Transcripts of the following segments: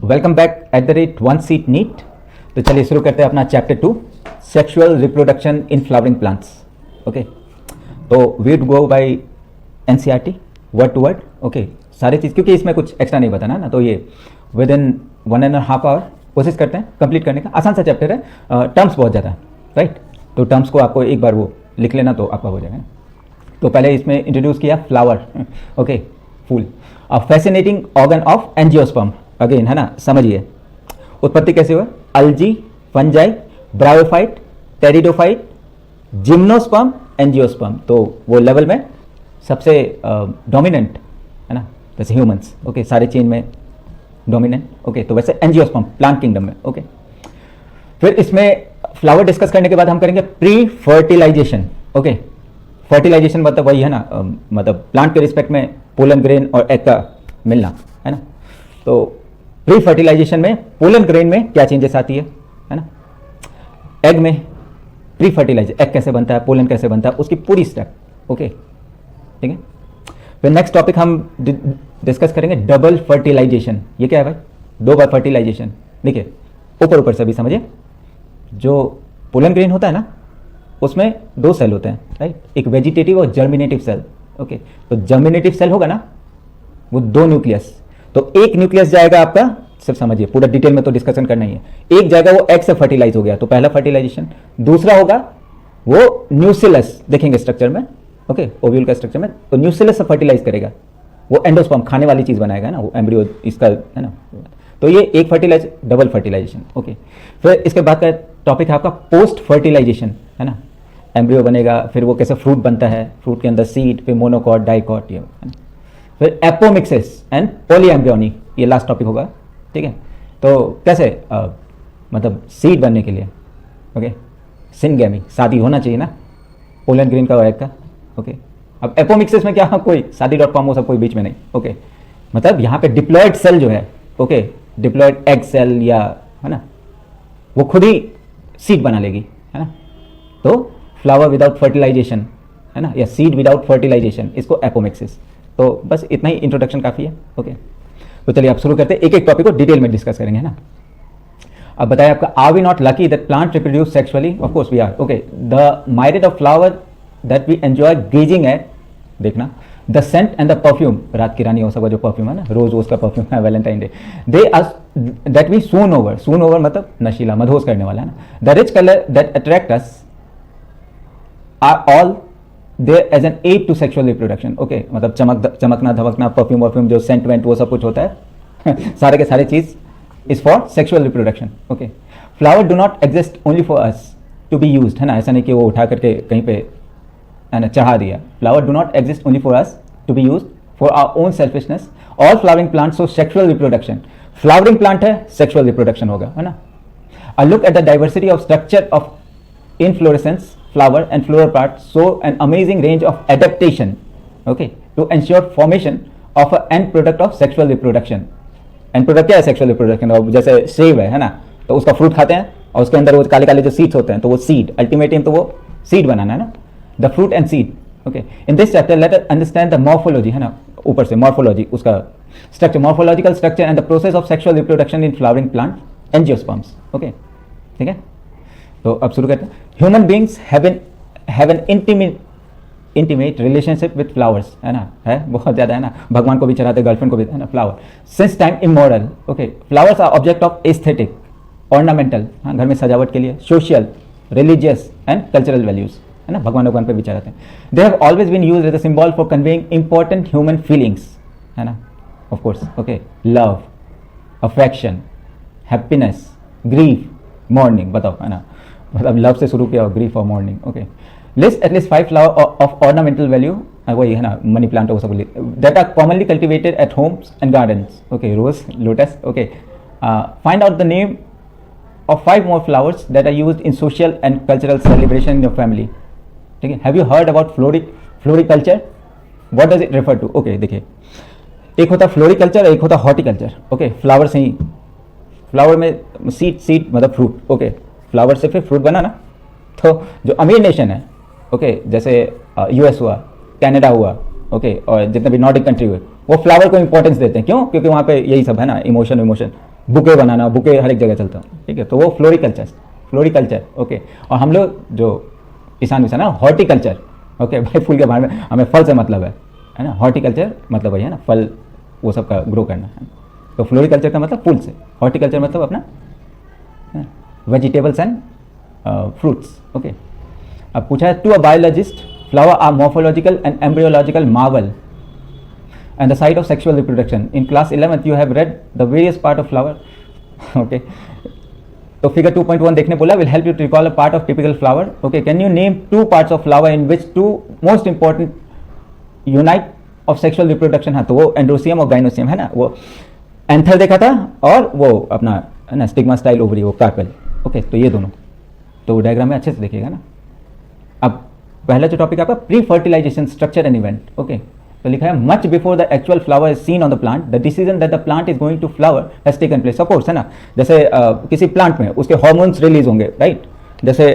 Welcome back at the rate one seat NEET. तो चलिए शुरू करते हैं अपना chapter 2 sexual reproduction in flowering plants. Okay, तो we go by NCERT word to word. Okay, सारी चीज़, क्योंकि इसमें कुछ एक्स्ट्रा नहीं बताना ना, तो ये विद इन 1.5 आवर कोशिश करते हैं कंप्लीट करने का। आसान सा चैप्टर है, टर्म्स बहुत ज़्यादा है, राइट। तो टर्म्स को आपको एक बार वो लिख लेना तो आपका हो जाएगा। तो पहले इसमें इंट्रोड्यूस किया फ्लावर, ओके, फूल, a fascinating organ of angiosperm. Again है ना, समझिए उत्पत्ति कैसे हुआ। Algae, fungi, bryophyte, pteridophyte, gymnosperm, angiosperm. तो वो लेवल में सबसे डोमिनेंट है ना, जैसे ह्यूमंस। ओके, सारे चेन में डोमिनेंट। ओके, तो वैसे एंजियोस्पर्म प्लांट किंगडम में। ओके, फिर इसमें फ्लावर डिस्कस करने के बाद हम करेंगे प्री फर्टिलाइजेशन। ओके, फर्टिलाइजेशन मतलब वही है ना, मतलब प्लांट के रिस्पेक्ट में पोलन ग्रेन और एग का मिलना है ना। तो प्री फर्टिलाइजेशन में पोलन ग्रेन में क्या चेंजेस आती है ना, एग में प्री फर्टिलाइजेशन, एग कैसे बनता है, पोलन कैसे बनता है, उसकी पूरी स्टेप। ओके, ठीक है। फिर नेक्स्ट टॉपिक हम डिस्कस करेंगे डबल फर्टिलाइजेशन। ये क्या है भाई? 2 बार फर्टिलाइजेशन। देखिए ऊपर ऊपर से भी समझिए, जो पोलन ग्रेन होता है ना, उसमें 2 सेल होते हैं, राइट, एक वेजिटेटिव और जर्मिनेटिव सेल। ओके, तो जर्मिनेटिव सेल होगा ना, वो 2 न्यूक्लियस। तो एक न्यूक्लियस जाएगा आपका, सिर्फ समझिए, पूरा डिटेल में तो डिस्कशन करना ही है। एक जाएगा वो एग से फर्टिलाइज हो गया, तो पहला फर्टिलाइजेशन। दूसरा होगा वो न्यूसिलस, देखेंगे स्ट्रक्चर में, ओके, ओव्यूल का स्ट्रक्चर में, तो न्यूसिलस से फर्टिलाइज करेगा, वो एंडोस्पर्म खाने वाली चीज बनाएगा ना, वो एम्ब्रियो इसका है ना। तो ये एक फर्टिलाइज, डबल फर्टिलाइजेशन। ओके, फिर इसके बाद का टॉपिक है आपका पोस्ट फर्टिलाइजेशन, है ना। एम्ब्रियो बनेगा, फिर वो कैसे फ्रूट बनता है, फ्रूट के अंदर सीड, फिर मोनोकॉट, डाइकॉट, ये है ना। फिर एपोमिक्सिस एंड पॉलीएम्ब्रियोनी, ये लास्ट टॉपिक होगा, ठीक है। तो कैसे मतलब सीड बनने के लिए, ओके, सिनगेमी, शादी होना चाहिए ना, पोलन ग्रेन का और एग का। ओके, अब एपोमिक्सिस में क्या, कोई शादी.com वो सब कोई बीच में नहीं। ओके, मतलब यहाँ पे डिप्लॉयड सेल जो है, ओके, डिप्लॉयड एग सेल या है ना, वो खुद ही सीड बना लेगी, है ना। तो फ्लावर विदाउट फर्टिलाइजेशन, है ना, या सीड विदाउट फर्टिलाइजेशन, इसको एपोमिक्सिस। तो बस इतना ही इंट्रोडक्शन काफ़ी है। ओके, तो चलिए आप शुरू करते हैं, एक एक टॉपिक को डिटेल में डिस्कस करेंगे, है ना। अब बताइए आपका, are we not lucky that plant reproduce sexually? Of course we are. Okay, the myriad of flower that we enjoy gazing at, देखना, the scent and the perfume, रात की रानी हो सबका जो परफ्यूम है ना, रोज का परफ्यूम है, Valentine Day, they are that we swoon over मतलब नशीला, मधोस करने वाला है ना। The rich colour that attract us are all there as an aid to sexual reproduction. Okay, मतलब चमकना धमकना, परफ्यूम वर्फ्यूम, जो सेंट वेंट, वो सब कुछ होता है सारे के सारे चीज is for sexual reproduction. Okay, flower do not exist only for us to be used, है ना, ऐसा नहीं कि वो उठा करके कहीं पे है ना चढ़ा दिया। Flower do not exist only for us to be used for our own selfishness. All flowering plants show sexual reproduction. Flowering plant है, सेक्सुअल रिप्रोडक्शन होगा, है ना। A look at the diversity of structure of inflorescence, flower and floral parts show an amazing range of adaptation, okay, to ensure formation of a end product of sexual reproduction. End product क्या है sexual reproduction? और जैसे सेब है ना, तो उसका fruit खाते हैं और उसके अंदर वो काले काले जो सीड्स होते हैं, तो वो सीड, अल्टीमेटली तो वो सीड बनाना है ना, the fruit and seed. Okay, in this chapter let us understand the morphology, है ना, ऊपर से मॉर्फोलॉजी, उसका structure, morphological structure and the process of sexual reproduction in flowering plant angiosperms. Okay, ठीक है। तो अब शुरू करते हैं। Human beings have an intimate relationship with flowers, है ना, है बहुत ज़्यादा, है ना, भगवान को भी चढ़ाते, गर्लफ्रेंड को भी, है ना, flower, since time immemorial. Okay, flowers are object of aesthetic, ornamental, हाँ, घर में सजावट के लिए, social, religious and cultural values, है ना, भगवान पे भी चढ़ाते हैं। They have always been used as a symbol for conveying important human feelings, है ना, of course. Okay, love, affection, happiness, grief, mourning, बताओ, है ना, मतलब लव से शुरू किया और ग्रीफ और mourning. Okay, list at least 5 flower of ornamental value, वही है ना, मनी प्लांट वो सब that are commonly cultivated at homes and gardens. Okay, rose, lotus. Okay, find out the name of 5 more flowers that are used in social and cultural celebration in your family. ठीक है, have you heard about floriculture? What does it refer to? Okay, देखिए, एक होता floriculture, एक होता horticulture. Okay, flower से ही, flower में seed मतलब फ्रूट। ओके, फ्लावर से फिर फ्रूट बना ना, तो जो अमीर नेशन है, ओके, जैसे यूएस हुआ, कनाडा हुआ, ओके, और जितने भी नॉर्डिक कंट्री हुए, वो फ्लावर को इंपॉर्टेंस देते हैं। क्यों? क्योंकि वहाँ पे यही सब है ना, इमोशन, बुके बनाना, बुके हर एक जगह चलता है, ठीक है, तो वो फ्लोरिकल्चर, ओके। और हम लोग जो किसान विसान ना, हॉर्टिकल्चर, ओके भाई, फूल के बारे में हमें फल से मतलब है ना, हॉर्टिकल्चर मतलब वही है ना, फल वो सब का ग्रो करना है। तो फ्लोरिकल्चर का मतलब फूल से, हॉर्टिकल्चर मतलब अपना वेजिटेबल्स एंड फ्रूट्स, ओके। अब पूछा है, to a biologist flower are morphological and embryological marvel and the site of sexual reproduction. In class 11th you have read the various part of flower, okay. So figure 2.1 देखने बोला, will help you to recall a part of typical flower, okay. Can you name two parts of flower in which two most important unite of sexual reproduction? हाँ, तो वो androecium और gynoecium है ना, वो anther देखा था और वो अपना है ना स्टिग्मा स्टाइल ओवरी, वो कार्पेल, ओके। तो ये दोनों तो डायग्राम में अच्छे से देखिएगा ना। अब पहला जो टॉपिक आपका pre fertilisation structure and event, okay. तो लिखा है much before the actual flower is seen on the plant the decision that the plant is going to flower has taken place. Suppose है ना, जैसे किसी प्लांट में उसके हार्मोन्स रिलीज होंगे, राइट। जैसे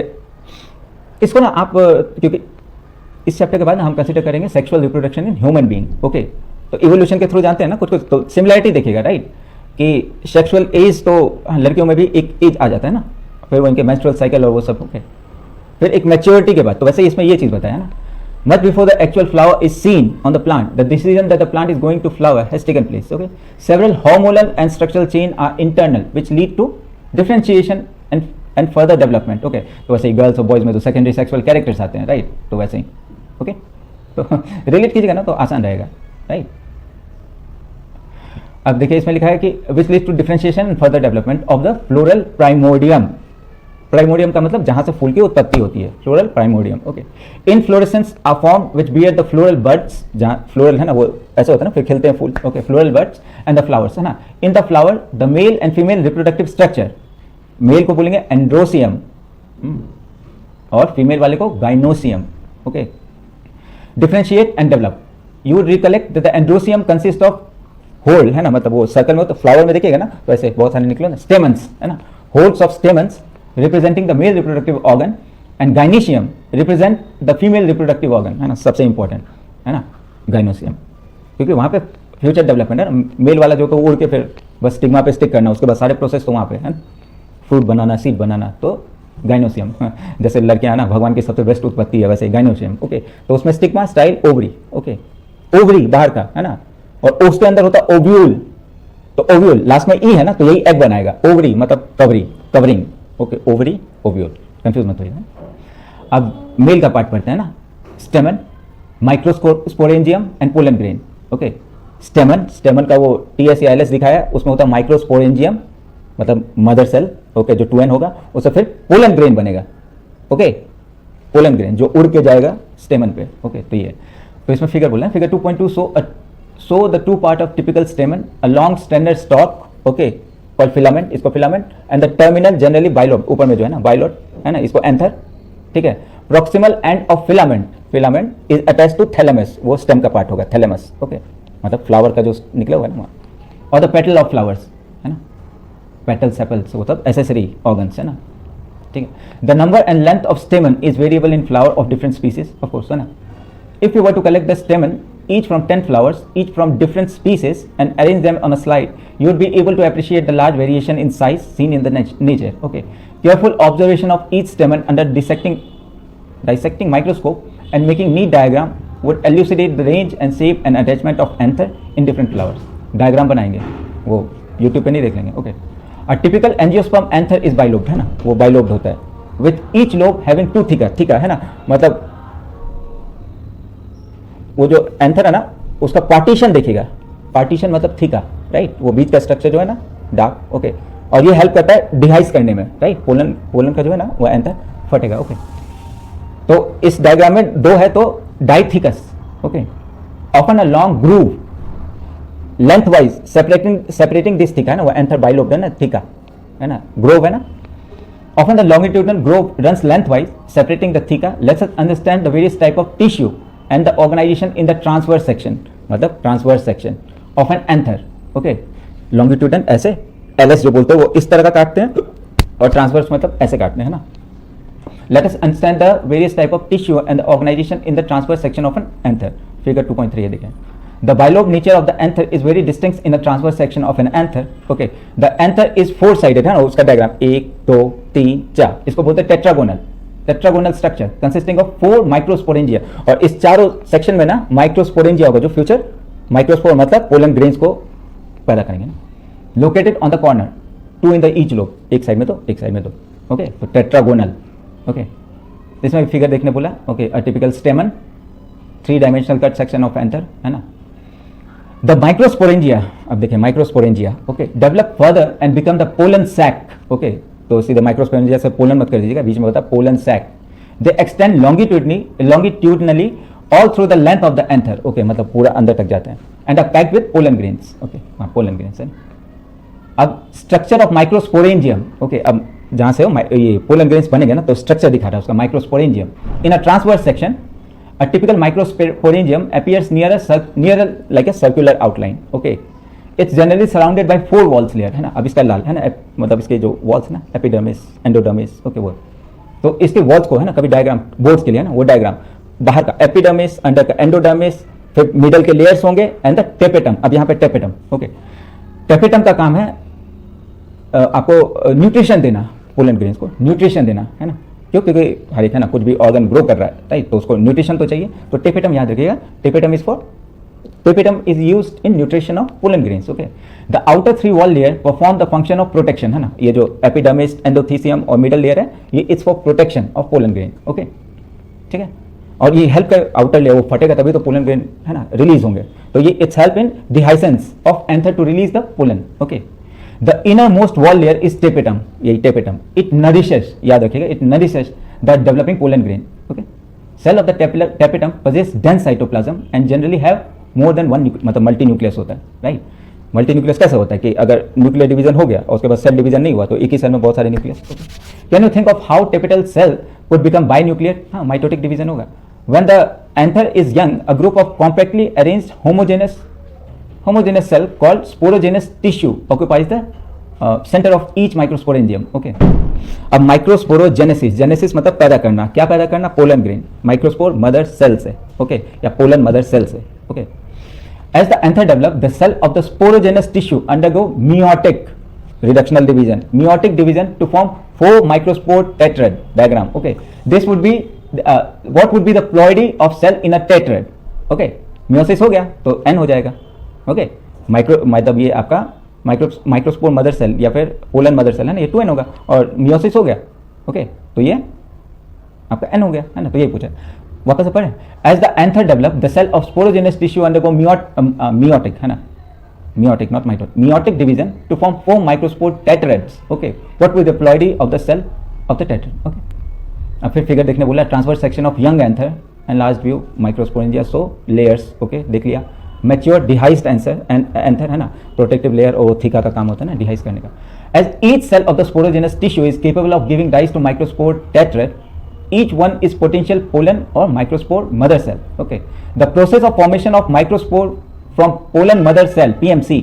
इसको ना आप क्योंकि इस चैप्टर के बाद ना हम कंसीडर करेंगे sexual reproduction in human being, okay. तो इवोल्यूशन के थ्रू जानते हैं ना कुछ कुछ, तो सिमिलरिटी देखिएगा, राइट, कि सेक्सुअल एज तो लड़कियों में भी एक एज आ जाता है ना, फिर वो इनके मेंस्ट्रुअल साइकिल और वो सब, ओके। फिर एक मैच्योरिटी के बाद, तो वैसे इसमें ये चीज़ बताया ना, much before the actual flower is seen on the plant the decision that the plant is going to flower has taken place, okay. Several hormonal and structural chain are internal which lead to differentiation and further development, okay. तो वैसे ही girls और boys में तो secondary sexual characters आते हैं, right, तो वैसे ही, okay. तो रिलेट कीजिएगा ना तो आसान रहेगा, राइट। अब देखिए इसमें लिखा है कि which leads to differentiation and further development of the floral primordium। Primordium का मतलब जहां से फूल की उत्पत्ति होती है, floral primordium, okay. Inflorescence are form which bear the floral buds, जहां फ्लोरल है ना वो ऐसे होता है ना, फिर खिलते हैं फूल, okay. Floral buds and the flowers है ना, in the flower the male and female reproductive structure, male को बोलेंगे एंड्रोसियम और फीमेल वाले को gynoecium, okay. Differentiate and develop, you would recollect that the androecium consist of whorl है ना, मतलब वो सर्कल में, तो फ्लावर में देखिएगा ना तो ऐसे बहुत सारे निकले ना, स्टेमन्स है ना, holes of stamens representing the male reproductive organ and gynoecium represent the female reproductive organ, है ना, सबसे इंपॉर्टेंट है ना गाइनोसियम, क्योंकि वहाँ पे फ्यूचर डेवलपमेंट है ना, मेल वाला जो तो उड़ के फिर बस स्टिग्मा पे स्टिक करना, उसके बाद सारे प्रोसेस तो वहाँ पे है ना, फ्रूट बनाना, सीड बनाना, तो गाइनोसियम, जैसे लड़कियाँ ना भगवान की सबसे बेस्ट उत्पत्ति है, वैसे गाइनोसियम, ओके। तो उसमें stigma style ovary, okay, ovary बाहर का है ना, और उसके अंदर होता ओव्यूल, तो ओव्यूल लास्ट में ई है ना, तो यही एग बनाएगा, ओवरी मतलब covering, okay, ovary ovule, confuse मत होइए। अब मेल का पार्ट पढ़ते हैं ना, स्टेमन, microsporangium and pollen grain, okay. स्टेमन का वो TSELS दिखाया, उसमें होता है माइक्रोस्पोरेंजियम मतलब मदर सेल, ओके, जो 2N होगा, उससे फिर पोलन ग्रेन बनेगा, ओके, पोलन ग्रेन जो उड़ के जाएगा स्टेमन पे, ओके। तो ये तो इसमें फिगर बोला है, figure 2.2 show the two part of typical stamen, a long standard stalk, okay, called filament, इसको filament, and the terminal generally bilobed, ऊपर में जो है ना बाइलोड है ना, इसको एंथर, ठीक है। Proximal end of filament is attach to thalamus, वो स्टेम का पार्ट होगा, थैलेमस, ओके, मतलब फ्लावर का जो निकला हुआ है ना, और द पेटल ऑफ फ्लावर्स है ना, पेटल सेपल्स मतलब एसेसरी ऑर्गन्स है ना, ठीक है। The number and length of stamen is variable in flower of different species, of course है ना। If you were to collect the stamen each from 10 flowers, each from different species, and arrange them on a slide, you would be able to appreciate the large variation in size seen in the nature, okay. Careful observation of each stamen under dissecting microscope and making neat diagram would elucidate the range and shape and attachment of anther in different flowers. Diagram बनाएंगे, वो YouTube पे नहीं देख लेंगे, okay. A typical angiosperm anther is bilobed है ना, वो bilobed होता है, with each lobe having two thicker है ना, मतलब वो जो एंथर है ना उसका पार्टीशन देखिएगा, पार्टीशन मतलब थीका, राइट, वो बीच का स्ट्रक्चर जो है ना डार्क, ओके, और ये हेल्प करता है डिहाइस करने में, राइट, पोलन का जो है ना वो एंथर फटेगा, ओके। तो इस डायग्राम में दो है तो डाइथिकस, okay, often a long groove length wise separating this theca है ना, वो एंथर बाइलोब्ड है ना, थीका है ना, ग्रोव है ना, often the longitudinal groove runs lengthwise separating the theca lets us understand the various type of tissue and the organization in the transverse section, मतलब transverse section of an anther, okay. longitudinal ऐसे LS जो बोलते हैं वो इस तरह का काटते हैं और transverse मतलब ऐसे काटते हैं ना। Let us understand the various type of tissue and the organization in the transverse section of an anther, figure 2.3 है देखें। The bilobe nature of the anther is very distinct in the transverse section of an anther. Okay, the anther is four sided है ना, उसका diagram 1 2 3 4, इसको बोलते हैं tetragonal structure consisting of 4 microsporangia, और इस चारों सेक्शन में ना माइक्रोस्पोरेंजिया होगा, जो फ्यूचर माइक्रोस्पोर मतलब पोलन ग्रेन्स को पैदा करेंगे ना. Located on the corner, 2 in the each lobe, एक साइड में दो एक साइड में दो. ओके, तो टेट्रागोनल. ओके, इसमें फिगर देखने बोला. Okay, a typical stamen, 3 dimensional cut section of anther है ना. द माइक्रोस्पोरेंजिया, अब देखिए microsporangia. Okay, develop further and become the pollen sac. Okay, तो सीधे माइक्रोस्पोरेंजिया से पोलन मत कर दीजिएगा, बीच में होता है pollen sac. They extend longitudinally all through the length of the anther. Okay, मतलब पूरा अंदर तक जाते हैं. And are packed with pollen grains. Okay, हाँ पोलन ग्रेन्स है. अब स्ट्रक्चर ऑफ माइक्रोस्पोरेंजियम. ओके, अब जहां से ये पोलन ग्रेन्स बनेंगे ना, तो स्ट्रक्चर दिखा रहा है उसका microsporangium. In a transverse section a typical microsporidium appears near like a circular outline. Okay, it's generally surrounded by 4 walls layer है ना. अब इसका लाल है ना, मतलब इसके जो walls ना, एपिडर्मिस, एंडोडर्मिस. ओके, वो तो इसके walls को है ना, कभी डायग्राम बोर्ड्स के लिए है ना, वो डायग्राम बाहर का एपिडर्मिस, अंदर का एंडोडर्मिस, फिर मिडल के लेयर्स होंगे एंड द टेपेटम. अब यहाँ पे टेपेटम. ओके, टेपेटम का काम है आपको न्यूट्रिशन देना, पोलन ग्रेन्स को न्यूट्रिशन देना है ना. क्यों? क्योंकि हर एक है ना, कुछ भी ऑर्गन ग्रो कर रहा है राइट, तो उसको न्यूट्रिशन तो चाहिए. तो टेपेटम याद रखिएगा, tapetum is used in nutrition of pollen grains. Okay, the outer 3 wall layer perform the function of protection है ना. ये जो एपिडर्मिस, एंडोथीसियम और मिडल लेयर है, ये it's for protection of pollen grain. Okay, ठीक है, और ये हेल्प कर आउटर लेयर, वो फटेगा तभी तो पोलन ग्रेन है ना रिलीज होंगे. तो ये it's help in dehiscence of anther to release the pollen. Okay, the innermost wall layer is tapetum. यही tapetum, it nourishes, याद रखिएगा, it nourishes the developing pollen grain. Okay, cell of the tapetum possess dense cytoplasm and generally have more than one मतलब multi nucleus होता है right. Multi nucleus कैसे होता है कि अगर न्यूक्लियर डिवीजन हो गया और उसके बाद सेल डिवीजन नहीं हुआ तो एक ही सेल में बहुत सारे nucleus. Can you think of how tapetal cell could become binuclear? हाँ, माइटोटिक डिवीजन होगा. When the anther is young, a group of compactly arranged homogeneous cell called sporogenous tissue occupies the center of each microsporangium. Okay, अब microsporogenesis, genesis मतलब पैदा करना, क्या पैदा करना? Pollen grain. Microspore mother cell से. Okay, या पोलन मदर सेल से. Okay, as the anther develop, the cell of the sporogenous tissue undergo meiotic reductional division to form 4 microspore tetrad diagram. Okay, this would be what would be the ploidy of cell in a tetrad. Okay, meiosis हो गया तो n हो जाएगा. Okay, मतलब ये आपका microspore mother cell या फिर पोलन मदर सेल है ना, ये 2n होगा, और मियोसिस हो गया. ओके, तो ये आपका n हो गया है ना. तो ये पूछा, वापस से पढ़े. As the anther develop, the cell of sporogenous tissue undergo meiotic है ना, meiotic not mitotic, meiotic division to form 4 microspore tetrads. Okay, what will the ploidy of the cell of the tetrad. Okay, अब फिर figure देखने बोला, transverse section of young anther and last view microsporangia. So layers. Okay, देख लिया. Mature डिहाइस्ड anther है ना, protective layer और theca का काम होता है ना डिहाइस करने का. As each cell of the sporogenous tissue is capable of giving rise to microspore tetrad, each one is potential pollen और microspore mother cell. Okay, the process of formation of microspore from pollen mother cell PMC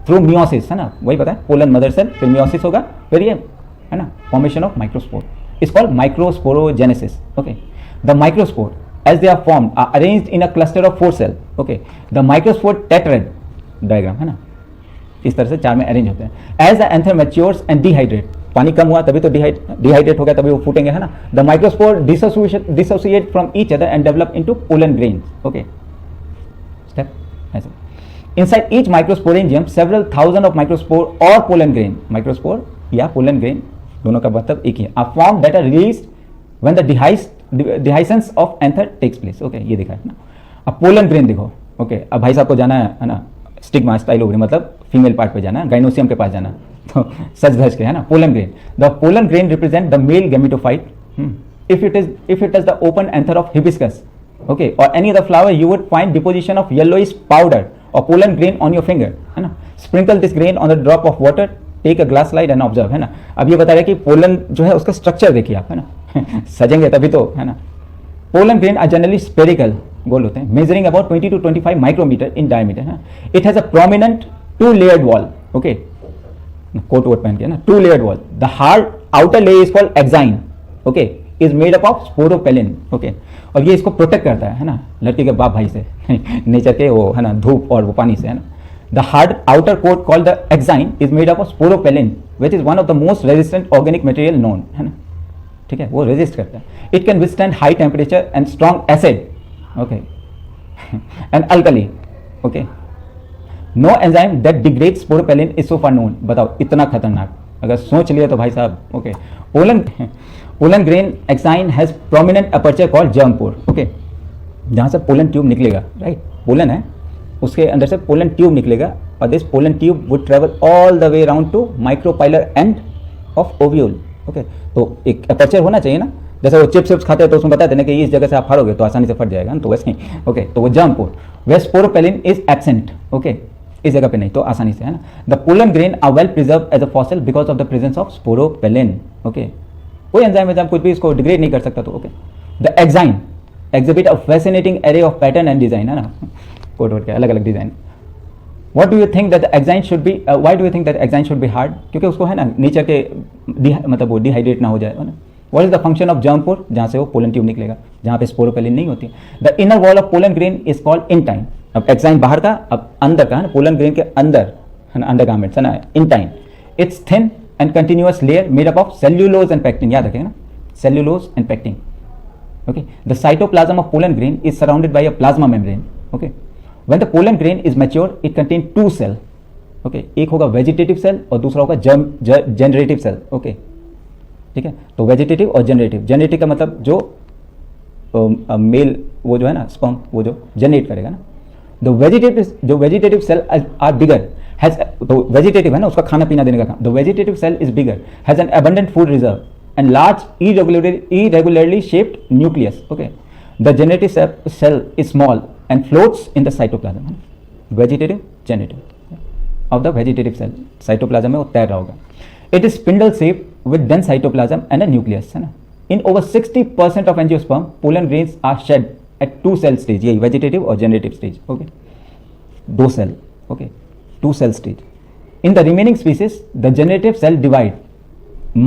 through meiosis है ना, वही पता है, pollen mother cell फिर meiosis होगा, फिर ये है ना formation of microspore is called microsporogenesis. Okay, the microspore as they are formed are arranged in a cluster of 4 cells. Okay, the microspore tetrad diagram है ना, इस तरह से 4 में अरेंज होते हैं. as the anther matures and dehydrate, पानी कम हुआ तभी तो डिहाइड्रेट हो गया, तभी वो फूटेंगे है ना. the microspore dissociate from each other and develop into pollen grains. Okay, step ऐसे. inside each microsporangium several thousand of microspore or pollen grain, microspore या pollen grain दोनों का मतलब एक ही है, are formed that are released when the dehiscence of anther takes place. Okay, ये दिखा है ना. अब पोलन ग्रेन देखो. ओके, अब भाई साहब को जाना है ना स्टिग्मा स्टाइल ओवरी, मतलब फीमेल पार्ट पे जाना है, गाइनोसियम के पास जाना, तो सच धज के है ना pollen grain. The pollen grain represent the male gametophyte. if it is the open anther of hibiscus, okay, or any other flower, you would find deposition of yellowish powder or pollen grain on your finger है ना. sprinkle this grain on a drop of water, take a glass slide and observe है ना. अब ये बता रहा है कि पोलन जो है उसका स्ट्रक्चर देखिए आप है ना. सजेंगे तभी तो है ना. Pollen grain are generally spherical, गोल होते हैं, measuring about 20 to 25 micrometer in diameter है. It has a prominent 2 layered wall. Okay, coat वोट पहन के ना, 2 layered wall. The hard outer layer is called exine. Okay, is made up of sporopollenin, okay, और ये इसको प्रोटेक्ट करता है ना, लड़की के बाप भाई से नेचर के वो है ना, धूप और वो पानी से, है ना. The hard outer coat called the exine is made up of sporopollenin which is one of the most resistant organic material known, है ना, ठीक है, वो रेजिस्ट करता है. It can withstand high temperature and strong acid, okay, and alkali, okay. No enzyme that degrades sporopollenin is so far known. बताओ इतना खतरनाक, अगर सोच लिया तो भाई साहब, okay. Pollen grain exine has prominent aperture called germ pour, okay, जहाँ से पोलन ट्यूब निकलेगा, राइट, पोलन है उसके अंदर से पोलन ट्यूब निकलेगा, और this pollen tube would travel all the way around two micropylar end of ovule, okay. तो एक अपर्चर होना चाहिए ना, जैसे वो चिप्स खाते हैं तो उसमें बताते हैं ना कि इस जगह से आप फाड़ोगे तो आसानी से फट जाएगा ना, तो वैसे ही, ओके. तो वो germ pore where sporopollenin is absent, okay, इस जगह पे नहीं, तो आसानी से, है ना. The pollen grain are well preserve as a fossil because of the presence of sporopollenin, okay. कोई एंजाइम कुछ भी इसको डिग्रेड नहीं कर सकता, तो okay. The exine exhibit a fascinating array of pattern and design, है ना, कोट वोट के अलग अलग design. What do you think that the exine should be? Why do you think that exine should be hard? क्योंकि उसको है ना नेचर के मतलब वो डिहाइड्रेट ना हो जाए, है ना. What is the function of germ pore? जहाँ से वो पोलन ट्यूब निकलेगा, जहाँ पे स्पोरोपेलिन नहीं होती. The inner wall of pollen grain is called intine. अब एक्साइन बाहर का, अब अंदर का, है ना, पोलन ग्रेन के अंदर, है ना, अंडरगार्मेंट्स, है ना, intine. It's thin and continuous layer made up of cellulose and pectin. याद रखेगा ना, cellulose and pectin. Okay. The cytoplasm of pollen grain is surrounded by a plasma membrane. Okay. When the pollen grain is mature, it contains two cells. Okay. एक होगा vegetative cell और दूसरा होगा generative cell, okay, ठीक है. तो vegetative और generative का मतलब जो मेल वो जो है ना स्पर्म वो जो जनरेट करेगा ना. The vegetative cell are bigger, has, तो वेजिटेटिव है ना उसका खाना पीना देने का काम. The vegetative cell is bigger, has an abundant food reserve and large irregularly shaped nucleus, okay. The generative cell is small and floats in the cytoplasm. Vegetative, generative of the vegetative cell, cytoplasm में वो तैर रहा होगा. It is spindle shaped with dense cytoplasm and a nucleus, है ना. In over 60% of angiosperm, pollen grains are shed at two cell stage, यही vegetative और generative stage, okay. दो cell, okay, two cell stage. In the remaining species, the generative cell divide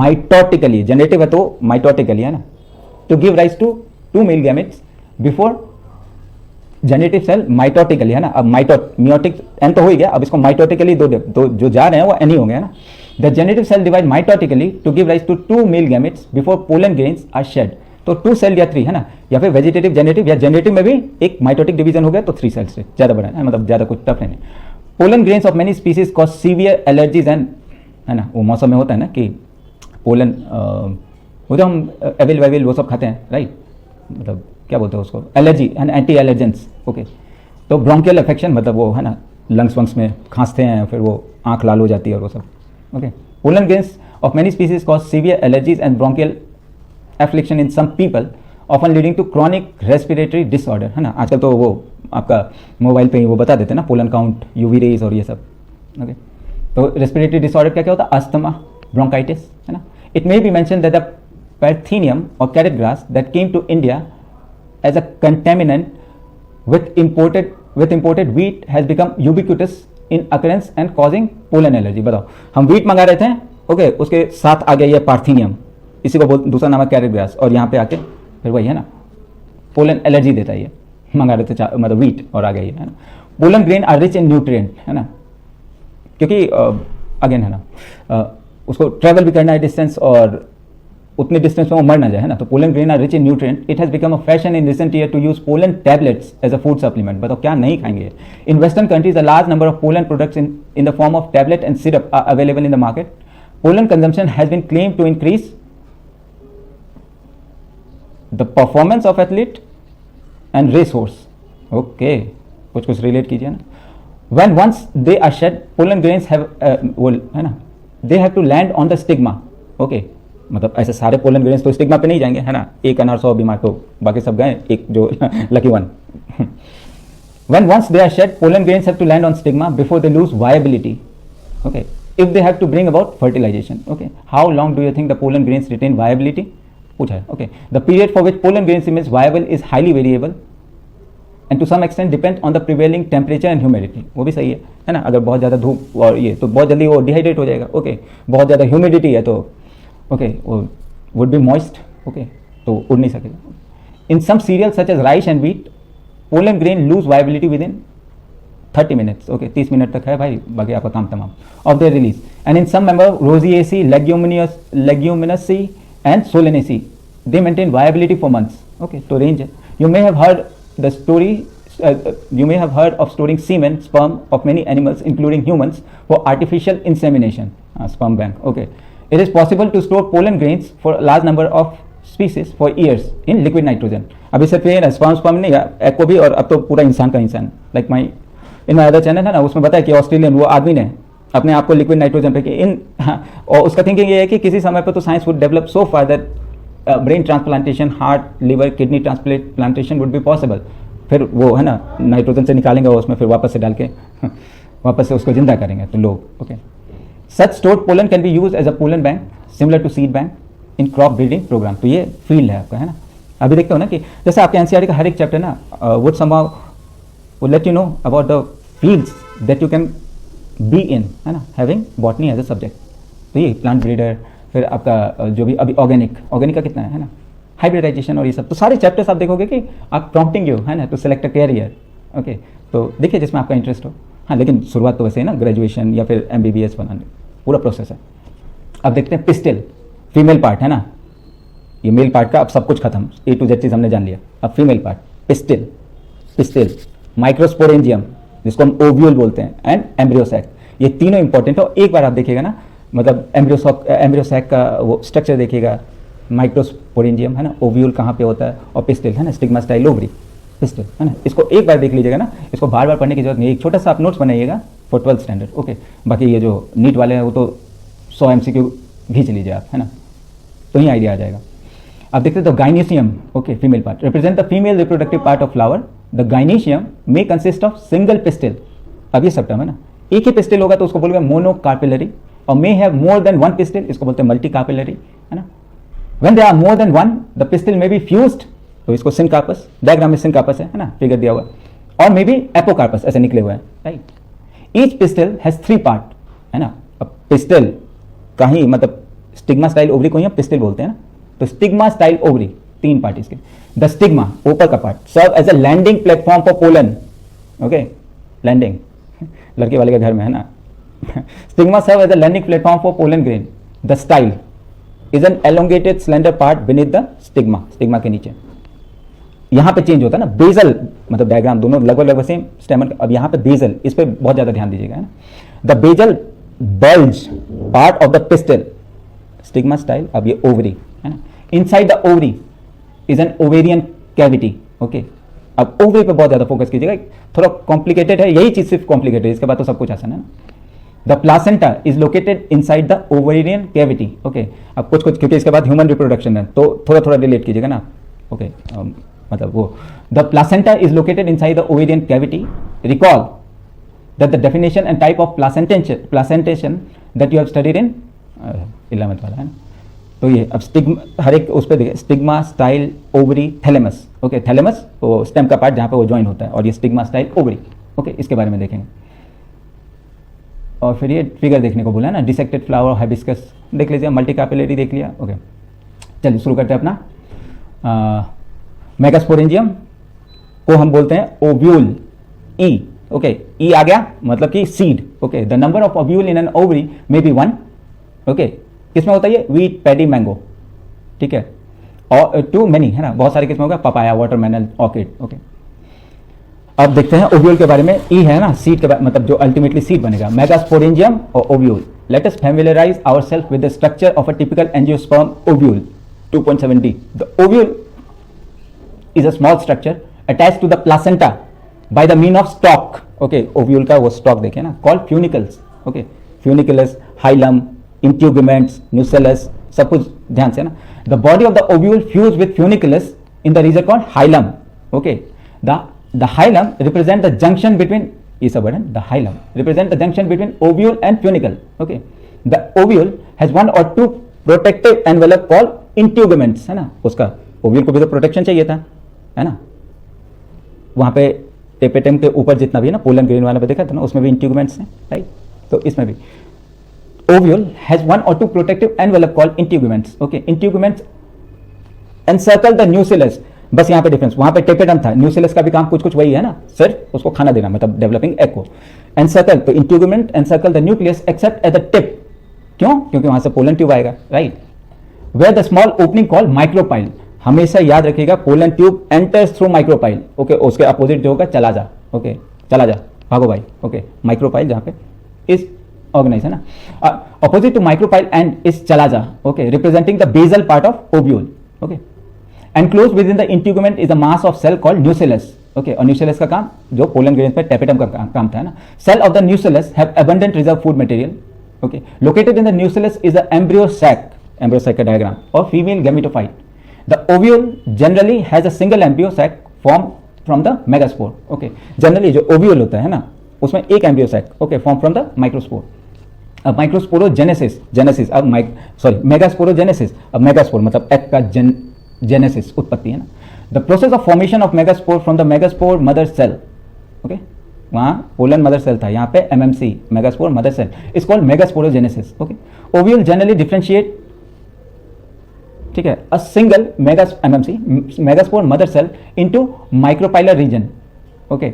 mitotically, generative है तो mitotically, है ना, to give rise to two male gametes before generative cell mitotically, है ना. अब meiotic N तो हो ही गया, अब इसको माइटोटिकली दो जो जा रहे हैं वो एन ही होंगे, है ना. The generative cell divide mitotically to give rise to two male gametes before pollen grains are shed. तो टू सेल या थ्री, है ना, या फिर वेजिटेटिव जेनेटिव, या जेनेटिव में भी एक माइटोटिक डिवीजन हो गया तो थ्री सेल्स से ज़्यादा बड़ा है, मतलब ज़्यादा कुछ टफ नहीं. Pollen grains of many species cause severe allergies and, है ना, वो मौसम में होता है ना कि पोलन वो जो हम एविल वो सब खाते हैं, राइट, मतलब क्या बोलते हैं उसको, allergy and anti allergens, okay. तो ब्रोंकियल अफेक्शन मतलब वो है ना लंग्स वंग्स में खांसते हैं, फिर वो आंख लाल हो जाती है और वो सब, okay. Pollen grains of many species cause severe allergies and bronchial affliction in some people often leading to chronic respiratory disorder, है ना. आजकल तो वो आपका मोबाइल पे ही वो बता देते हैं ना पोलन काउंट, यूवी रेज और ये सब, ओके. तो रेस्पिरेटरी डिसऑर्डर क्या क्या होता है, अस्थमा, ब्रोंकाइटिस, है ना. It may be mention that the parthenium और carrot grass that came to India as a contaminant with imported wheat has become ubiquitous in occurrence and causing pollen allergy. बताओ, हम wheat मंगा रहे थे, okay, उसके साथ आ गया ये पार्थिनियम, इसी को दूसरा नाम है कैरेट ग्रास, और यहाँ पे आके फिर वही है ना पोलन एलर्जी देता है. ये मंगा रहे थे मतलब wheat और आ गया ये, है ना. Pollen grain are rich in nutrient, है ना, क्योंकि अगेन है ना उसको ट्रेवल भी करना है डिस्टेंस, और उतने डिस्टेंस में वो मर ना जाए, है ना. तो pollen grain are rich in nutrient. It has become a fashion in recent year to use pollen tablets as a food supplement. बताओ क्या नहीं खाएंगे. In western countries a large number of pollen products in the form of tablet and syrup are available in the market. Pollen consumption has been claimed to increase the performance of athlete and race horse, okay. कुछ relate कीजिए ना. When once they are shed, pollen grains have है ना, they have to land on the stigma, okay. मतलब ऐसे सारे pollen grains तो stigma पे नहीं जाएंगे, है ना. एक अनार 100 बीमार तो बाकी सब गए, एक जो lucky one. When once they are shed, pollen grains have to land on stigma before they lose viability, okay. If they have to bring about fertilization, okay. How long do you think the pollen grains retain viability? पूछा है, okay. The period for which pollen grains remains viable is highly variable and to some extent depend on the prevailing temperature and humidity. वो भी सही है ना. अगर बहुत ज़्यादा धूप और ये तो बहुत जल्दी वो डिहाइड्रेट हो जाएगा, ओके. बहुत ज़्यादा ह्यूमिडिटी है तो ओके वो वुड बी मॉइस्ट, ओके. तो उड़ नहीं सकेगा. In some cereal such as rice and wheat pollen grain lose viability within 30 minutes. Okay 30 minute तक है भाई, बाकी आपका काम तमाम of their release. And in some member rosaceae leguminosae and solanaceae they maintain viability for months. Okay तो range है. You may have heard the story you may have heard of storing semen, sperm of many animals, including humans, for artificial insemination. Sperm bank. Okay. It is possible to store pollen grains for a large number of species for years in liquid nitrogen. अभी सिर्फ ये ना sperm नहीं है, एक को भी, और अब तो पूरा इंसान का इंसान. Like my in my other channel है ना, उसमें बताया कि ऑस्ट्रेलियन वो आदमी ने अपने आप को लिक्विड नाइट्रोजन पे और उसका थिंकिंग ये है कि किसी समय पर तो science would develop so far that brain transplantation, heart, liver, kidney transplantation would be possible. फिर वो है ना नाइट्रोजन से निकालेंगे उसमें, फिर वापस से डाल के वापस से उसको जिंदा करेंगे तो लोग. Okay. Such stored pollen can be use as a pollen bank similar to seed bank in crop breeding program. तो ये फील्ड है आपका, है ना. अभी देखते हो ना कि जैसे आपके एनसीईआरटी का हर एक चैप्टर ना would somehow would let you know about the fields that you can be in, है ना, having botany as a subject. तो ये प्लांट ब्रीडर, फिर आपका जो भी अभी ऑर्गेनिक का कितना है ना, हाइब्रिडाइजेशन और ये सब. तो सारे चैप्टर्स आप देखोगे कि आप प्रॉम्प्टिंग यू, है ना, to select a career. Okay तो देखिए जिसमें आपका इंटरेस्ट हो. हाँ लेकिन शुरुआत तो वैसे ही ना, ग्रेजुएशन या फिर MBBS बनाने, पूरा प्रोसेस है. अब देखते हैं पिस्टिल, फीमेल पार्ट है ना. ये मेल पार्ट का अब सब कुछ खत्म, A to Z चीज़ हमने जान लिया. अब फीमेल पार्ट पिस्टिल, माइक्रोस्पोरेंजियम जिसको हम ओव्यूल बोलते हैं, एंड एम्ब्रियोसैक. ये तीनों इंपॉर्टेंट हो. एक बार आप देखिएगा ना, मतलब एम्ब्रियोसैक का वो स्ट्रक्चर देखिएगा, माइक्रोस्पोरेंजियम है ना, ओव्यूल कहाँ पे होता है, और पिस्टिल है ना, स्टिग्मा स्टाइल ओवरी, पिस्टिल है ना. इसको एक बार देख लीजिएगा ना, इसको बार बार पढ़ने की जरूरत नहीं. एक छोटा सा आप नोट्स बनाइएगा फॉर 12th स्टैंडर्ड. ओके बाकी ये जो नीट वाले हैं वो तो 100 MCQ खींच लीजिए आप, है ना, तो ही आइडिया आ जाएगा. अब देखते हैं the gynoecium. Okay female part represent the female reproductive part of flower. The gynoecium may consist of single pistil. अब ये सब टर्म है ना, एक ही पिस्टिल होगा तो उसको बोलेंगे मोनोकार्पिलरी, और may have more than one pistil, इसको बोलते हैं मल्टीकार्पिलरी, है ना. When there are more than one, the pistil may be fused, तो इसको सिनकार्पस, डायग्राम में सिनकार्पस है ना, फिगर दिया हुआ, और मे बी एपोकार्पस ऐसे निकले हुए हैं, right. Each pistil has 3 part, है ना. अब पिस्टिल का ही मतलब स्टिग्मा स्टाइल ओवरी को ही हम पिस्टिल बोलते हैं ना, तो स्टिग्मा स्टाइल ओवरी 3 पार्ट इसके. द स्टिग्मा ऊपर का part serve as a landing platform for pollen. Okay landing लड़के वाले के घर में है ना. Stigma serve as a landing platform for pollen grain. The style is an elongated slender part beneath the stigma. Stigma के नीचे यहाँ पे चेंज होता है ना, बेजल मतलब डायग्राम दोनों लगभग सेम स्टेमन. अब यहाँ पे बेजल, इस पे बहुत ज्यादा ध्यान दीजिएगा, है ना. The basal bulge part of the pistil, stigma style. अब ये ओवरी है ना, inside the ovary is an ovarian cavity. Okay अब ओवरी पे बहुत ज्यादा फोकस कीजिएगा, थोड़ा कॉम्प्लिकेटेड है, यही चीज सिर्फ कॉम्प्लिकेटेड है, इसके बाद तो सब कुछ आसान है ना. The placenta is located inside the ovarian cavity. Okay. अब कुछ क्योंकि इसके बाद ह्यूमन रिप्रोडक्शन है तो थोड़ा थोड़ा रिलेट कीजिएगा ना. ओके मतलब वो the placenta is located inside the ovarian cavity. Recall that the definition and type of placentation that you have studied in 11th वाला है ना. तो ये अब स्टिग्मा हर एक उस पर देखिए, stigma style ovary thalamus. Okay thalamus वो स्टेम का पार्ट जहाँ पे वो ज्वाइन होता है, और ये स्टिग्मा स्टाइल ओवरी. ओके इसके बारे में देखेंगे. और फिर ये फिगर देखने को बोला ना, डिसेक्टेड फ्लावर हाइबिस्कस देख लीजिए, मल्टीकार्पिलरी देख लिया. ओके चलिए शुरू करते हैं अपना. मेगास्पोरेंजियम को हम बोलते हैं ओव्यूल, ई. ओके ई आ गया मतलब कि seed. Okay the number of ovule in an ovary may be 1. Okay किसमें होता है ये, वीट, पैडी, मैंगो, ठीक है, और टू मेनी है ना, बहुत सारे किस्में होगा, पपाया, वाटरमेलन, ऑर्किड. ओके अब देखते हैं ओव्यूल के बारे में. ई है ना सीड के मतलब जो अल्टीमेटली सीड बनेगा. मेगास्पोरेंजियम और ovule. Let us familiarize ourselves with the structure of a typical angiosperm ovule. 2.7D. The ovule is a small structure attached to the placenta by the mean of stalk. Okay ovule का वो stalk देखें ना, called funicles. Okay funiculus, hilum, integuments, nucellus, सब कुछ ध्यान से ना. The body of the ovule fuse with funiculus in the region called hilum. Okay the hilum represent the junction between, is a word, the hilum represent the junction between ovule and funicle. Okay the ovule has one or two protective envelope called integuments, है ना. उसका ovule को भी तो protection चाहिए था, है ना. वहां पे टेपेटम के ऊपर जितना भी है ना, पोलन ग्रेन वाला पे देखा था ना, उसमें भी इंट्यूगमेंट्स हैं, राइट. तो इसमें भी ovule has one or two protective envelope called integuments. Okay integuments encircle the nucleus, बस यहाँ पे डिफरेंस, वहां पे टेपेटम था, न्यूक्लियस का भी काम कुछ कुछ वही है ना, सिर्फ उसको खाना देना, मतलब डेवलपिंग एग को। एनसर्कल, तो integument encircle the nucleus except at the tip, क्यों? क्योंकि वहां से पोलन ट्यूब आएगा, right. Where the small opening call micropyle, हमेशा याद रखिएगा pollen tube enters through micropyle, okay, उसके अपोजिट जो होगा चला जा, ओके, चला जा, भागो भाई, ओके, माइक्रोपाइल जहां पे इस ऑर्गेनाइज है ना, अपोजिट टू माइक्रोपाइल एंड इस चला जा, okay, representing the basal part of ovule, okay, enclose within the integument is the mass of cell called nucleus, okay, और न्यूक्लियस का काम जो पोलन ग्रेन्स पे टेपेटम का काम था ना। Cell of the nucleus have abundant reserve food material, okay, located in the nucleus is the embryo sac का डायग्राम और female gametophyte. The ovule generally has a single embryo sac form from the megaspore, okay, generally जो ovule होता है ना उसमें एक embryo sac, okay, form from the microspore. अब microsporogenesis, अब मेगास्पोरोजेनेसिस, अब मेगास्पोर मतलब एग का जेनेसिस, उत्पत्ति है ना। The process of formation of megaspore from the megaspore mother cell, okay, वहां पोलन मदर सेल था, यहाँ पे MMC megaspore mother cell is called megasporogenesis, okay. Ovule generally differentiate, ठीक है, a single megaspore mother cell into micropylar region, okay.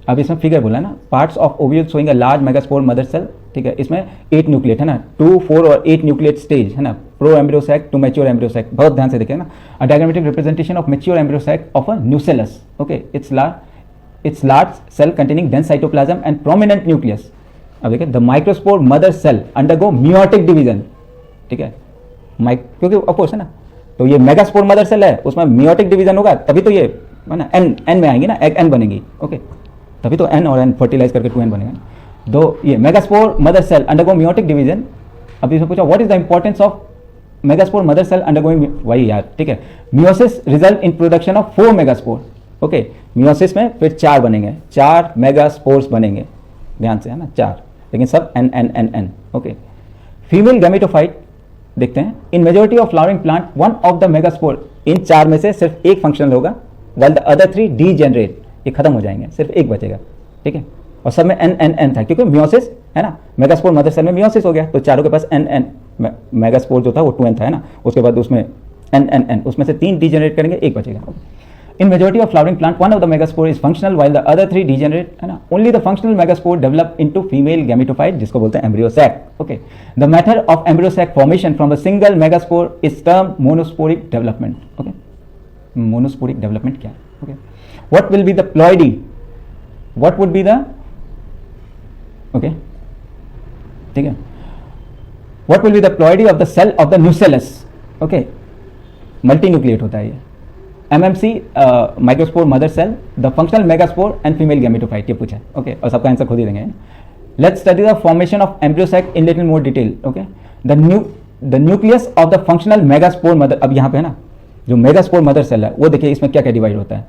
अब इसमें figure बोला ना, parts of ovule showing a large megaspore mother cell, ठीक है, इसमें 8 न्यूक्लिएट है ना, 2, 4 और 8 न्यूक्लिएट स्टेज है ना, pro embryo sac to mature embryo sac, बहुत ध्यान से देखें ना। A diagrammatic representation of mature embryo sac of a nucellus, okay, it's large cell containing dense cytoplasm and prominent nucleus. अब देखिए, the microspore mother cell undergo meiotic division, ठीक है, क्योंकि ऑफकोर्स है ना, तो ये मेगास्पोर मदर सेल है, उसमें मियोटिक डिवीजन होगा तभी तो ये है ना एन में आएंगी ना, एग एन बनेगी, ओके, तभी तो एन और एन फर्टिलाइज करके 2n बनेगा। दो ये megaspore mother cell undergo meiotic division. अब इसमें पूछा what is the importance of megaspore mother cell undergoing, वही यार, ठीक है, meiosis result in production of 4 megaspore, okay, meiosis में फिर 4 बनेंगे, 4 मेगास्पोर्स बनेंगे, ध्यान से है ना, 4, लेकिन सब n n n n, okay. Female gametophyte देखते हैं, in majority of flowering plant one of the megaspore, इन 4 में से सिर्फ एक फंक्शनल होगा, व्हाइल द अदर 3 डीजेनरेट, ये खत्म हो जाएंगे, सिर्फ एक बचेगा, ठीक है, और सब में एन एन एन था क्योंकि मियोसिस है ना, मेगास्पोर मदर सेल में मियोसिस हो गया, तो चारों के पास एन एन, मेगास्पोर जो था वो 2n था है ना, उसके बाद उसमें एन एन एन, उसमें से 3 डीजेनरेट करेंगे, एक बचेगा। In majority of flowering plant one of the megaspore is functional while the other 3 degenerate, है ना। Only the functional megaspore develop into female gametophyte, जिसको बोलते हैं embryo sac, okay. The method of embryo sac formation from the single megaspore is term monosporic development, okay. Monosporic development क्या है, okay. What will be the ploidy? What would be the, okay, ठीक है, what will be the ploidy of the cell of the nucellus, okay, multinucleate होता है ये, MMC microspore mother cell, the functional megaspore and female gametophyte, ये पूछा है, okay, और सबका आंसर खुद ही देंगे। Let's study the formation of embryo sac in little more detail, okay. The nucleus of the functional megaspore mother, अब यहाँ पे है ना जो मेगास्पोर मदर सेल है वो देखिए इसमें क्या क्या डिवाइड होता है,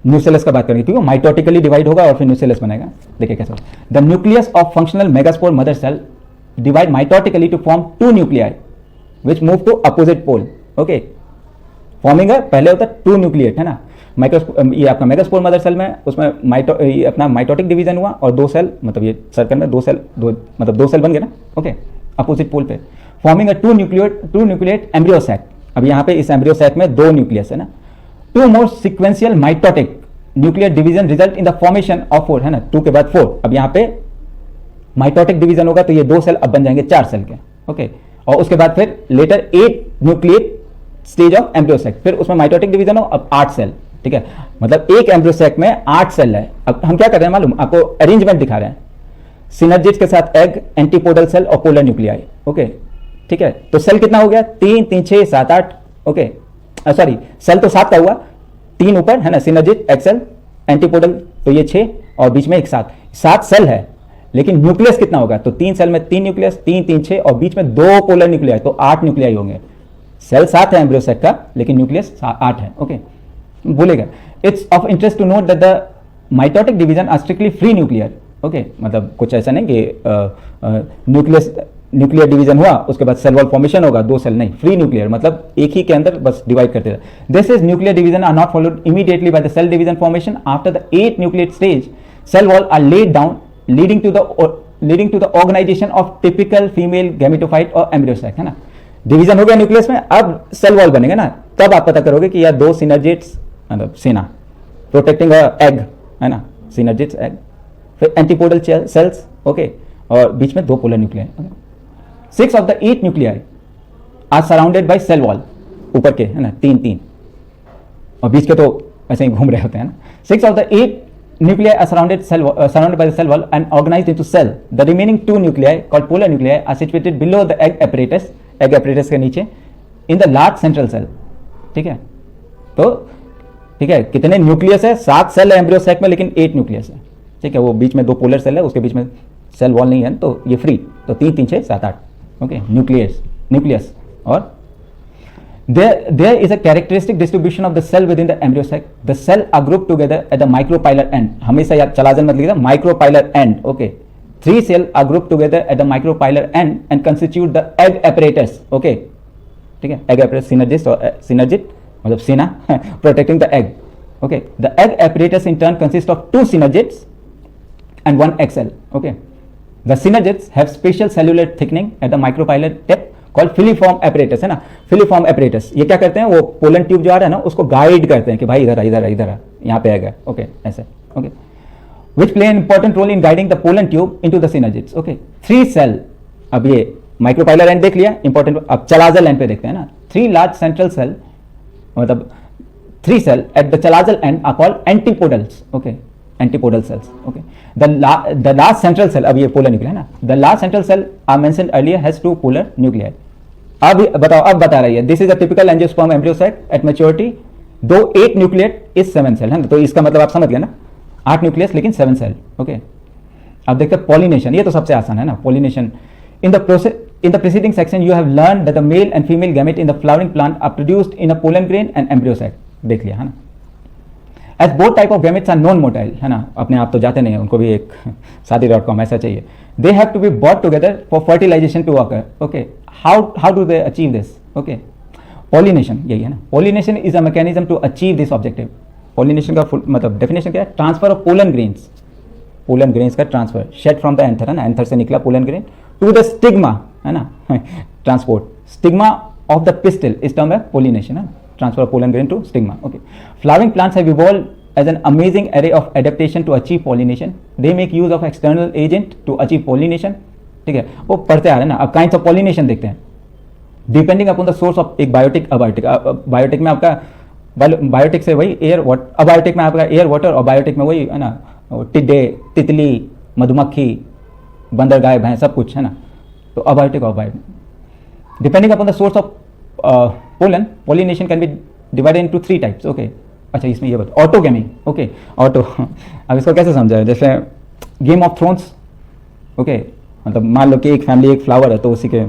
न्यूसेलस का बात करेंगे क्योंकि माइटोटिकली डिवाइड होगा और फिर न्यूसेलस बनेगा, देखिए कैसे। The nucleus of functional megaspore mother cell divide mitotically to form 2 nuclei which move to opposite pole, okay, forming है, पहले होता है 2 न्यूक्लिएट है ना, ये आपका मेगास्पोर मदर सेल में, उसमें अपना माइटोटिक डिवीजन हुआ और 2 सेल, मतलब ये सर्कल में 2 सेल बन गए ना, ओके, अपोजिट पोल पे, forming a 2 nucleate embryo sac. अब यहाँ पे इस एम्ब्रियो सैक में 2 न्यूक्लियस है ना, 2 more sequential mitotic nuclear division result in the formation of 4, है ना, 2 के बाद 4, अब यहाँ पे माइटोटिक डिवीजन होगा तो ये 2 सेल अब बन जाएंगे 4 सेल के, ओके, और उसके बाद फिर later 8 nucleate stage of embryo sac, फिर उसमें माइटोटिक डिवीजन हो, अब 8 सेल, ठीक है, मतलब एक एम्ब्रियो सैक में 8 सेल है। अब हम क्या कर रहे हैं मालूम आपको, अरेंजमेंट दिखा रहे हैं, सिनर्जिट के साथ एग, एंटीपोडल सेल और पोलर न्यूक्लियाई, ओके, ठीक है, तो सेल कितना हो गया, 3 3 6 7 8, ओके, सॉरी सेल तो 7 का हुआ, 3 ऊपर है ना, सिनर्जिट, एक्सेल, एंटीपोडल, तो ये 6 और बीच में एक 7 सेल है, लेकिन न्यूक्लियस कितना होगा, तो 3 सेल में 3 न्यूक्लियस, 3 3 6 और बीच में 2 पोलर न्यूक्लियाई, तो 8 न्यूक्लियाई होंगे। सेल 7 है एम्ब्रियो सैक का, लेकिन न्यूक्लियस 8 है, ओके, बोलेगा। It's of interest to note that the mitotic division are strictly free nuclear, okay, मतलब कुछ ऐसा नहीं कि न्यूक्लियर डिवीजन हुआ उसके बाद सेल वॉल फॉर्मेशन होगा, 2 सेल नहीं, फ्री न्यूक्लियर मतलब एक ही के अंदर बस डिवाइड करते रहे। This is nuclear division are not followed immediately by the cell division formation, after the 8 nucleate stage cell wall are laid down leading to the organization of typical female gametophyte और embryo sac, है ना। Division हो गया nucleus में, अब cell wall बनेगा ना, तब आप पता करोगे कि यार दो सिनर्जिट्स मतलब सेना प्रोटेक्टिंग एग है ना, सिनर्जिट्स एग, फिर एंटीपोडल सेल्स, ओके, और बीच में दो polar nuclei. 6 of the 8 nuclei are surrounded by cell wall, ऊपर के है ना 3 और बीच के तो ऐसे ही घूम रहे होते हैं ना। 6 of the 8 nuclei are surrounded by the cell wall and organized into cell. The remaining 2 nuclei called polar nuclei are situated below the egg apparatus के नीचे in the large central cell. ठीक है, तो ठीक है, कितने न्यूक्लियस है? 7 cell है एम्ब्रियो सैक में, लेकिन 8 न्यूक्लियस है। ठीक है, वो बीच में 2 पोलर सेल है, उसके बीच में सेल वॉल नहीं है, तो ये फ्री, तो 3 3 6 7 8 ओके न्यूक्लियस। और there is a characteristic distribution of the cell within the embryo sac. The cell are grouped together at the micropylar end. हमेशा याद चलाजन मत लिखिएगा, micropylar end, okay. 3 cell are grouped together at the micropylar end and constitute the egg apparatus, okay. ठीक है, egg apparatus synergid मतलब सेना protecting the egg, okay. The egg apparatus in turn consists of 2 synergids and 1 egg cell, okay. The synergids have special cellular thickening at the micropylar tip called filiform apparatus है ना। Filiform apparatus ये क्या करते हैं, वो pollen tube जो आ रहा है ना उसको गाइड करते हैं कि भाई इधर यहाँ पे आएगा, ओके ऐसे, okay, which play an important role in guiding the pollen tube into the synergids, okay. 3 cell, अब ये माइक्रोपाइलर एंड देख लिया इंपॉर्टेंट, अब चलाजल एंड पे देखते हैं ना। 3 लार्ज सेंट्रल सेल मतलब 3 cell at the chalazal end are called antipodals, okay, antipodal cells, okay. The last central cell, अब ये पोलर न्यूक्लिया है ना, the last central cell I mentioned earlier has 2 polar nuclei. अब बताओ, अब बता रही है, this is a typical angiosperm embryo sac at maturity, दो 8 न्यूक्लियट इज 7 सेल है ना, तो इसका मतलब आप समझ गए ना, 8 न्यूक्लियस लेकिन 7 सेल, ओके। अब देखते हैं पॉलिनेशन, ये तो सबसे आसान है ना, pollination. In the preceding section you have learned that the male and female gamete in the flowering plant are produced in a pollen grain and embryo sac, देख लिया है ना। As both type of gametes are non-motile, है ना, अपने आप तो जाते नहीं है, उनको भी एक शादी.com ऐसा चाहिए। They have to be brought together for fertilization to occur, okay. How do they achieve this, okay? Pollination, यही है ना, pollination is a mechanism to achieve this objective. Pollination का मतलब डेफिनेशन क्या है? ट्रांसफर ऑफ पोलन ग्रेन्स का transfer, shed from the anther है ना, एंथर से निकला pollen grain to the stigma है ना, transport stigma of the pistil is term है pollination है, transfer of pollen grain to stigma, okay. Flowering plants have evolved as an amazing array of adaptation to achieve pollination. They make use of external agent to achieve pollination, ठीक है, वो पढ़ते आ रहे हैं ना। अब kinds of pollination देखते हैं, depending upon the source of, एक बायोटिक अबायोटिक, बायोटिक में आपका बायोटिक से वही एयर वाटर, अबायोटिक में आपका एयर वाटर, और बायोटिक में वही है ना टिड्डे, तितली, मधुमक्खी, बंदर, गाय, भैंस, सब कुछ है ना, तो अबायोटिक और biotic. Depending upon the source of pollination can be divided into 3 types, okay. अच्छा इसमें ये बता, ऑटोगेमी, ओके, ऑटो अब इसको कैसे समझाए, जैसे गेम ऑफ थ्रोन्स, ओके, मतलब मान लो कि एक फैमिली एक फ्लावर है, तो उसी के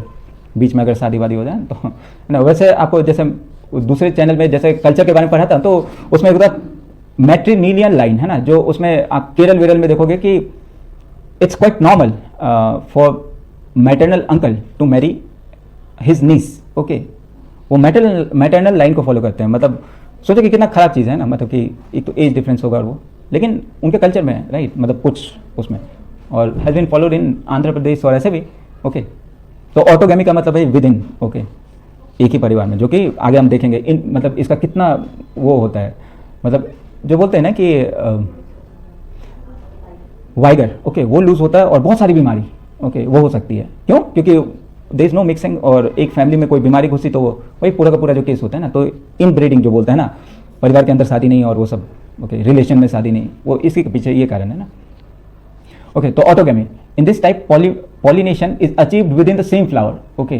बीच में अगर शादी वादी हो जाए तो ना, वैसे आपको जैसे दूसरे चैनल में जैसे कल्चर के बारे में पढ़ा था, तो उसमें एक मैट्रिनीलियन लाइन है ना, जो उसमें आप केरल वेरल में देखोगे कि it's quite normal for maternal uncle to marry his niece, okay. वो मैटरनल लाइन को फॉलो करते हैं, मतलब सोचो कि कितना खराब चीज़ है ना, मतलब कि एक तो एज डिफरेंस होगा वो, लेकिन उनके कल्चर में है, राइट, मतलब कुछ उसमें, और has been followed in Andhra Pradesh और ऐसे भी, ओके। तो ऑटोगेमी का मतलब है विद इन, ओके, एक ही परिवार में, जो कि आगे हम देखेंगे इन मतलब इसका कितना वो होता है, मतलब जो बोलते हैं ना कि वाइगर, ओके, वो लूज होता है और बहुत सारी बीमारी, ओके, वो हो सकती है। क्यों? क्योंकि देयर इज नो मिक्सिंग, और एक फैमिली में कोई बीमारी घुसी तो वही पूरा का पूरा जो केस होता है ना, तो इन ब्रीडिंग जो बोलते हैं ना, परिवार के अंदर शादी नहीं और वो सब, ओके, रिलेशन में शादी नहीं, वो इसी के पीछे ये कारण है ना, ओके। तो autogamy in this type pollination is achieved within the same flower, okay,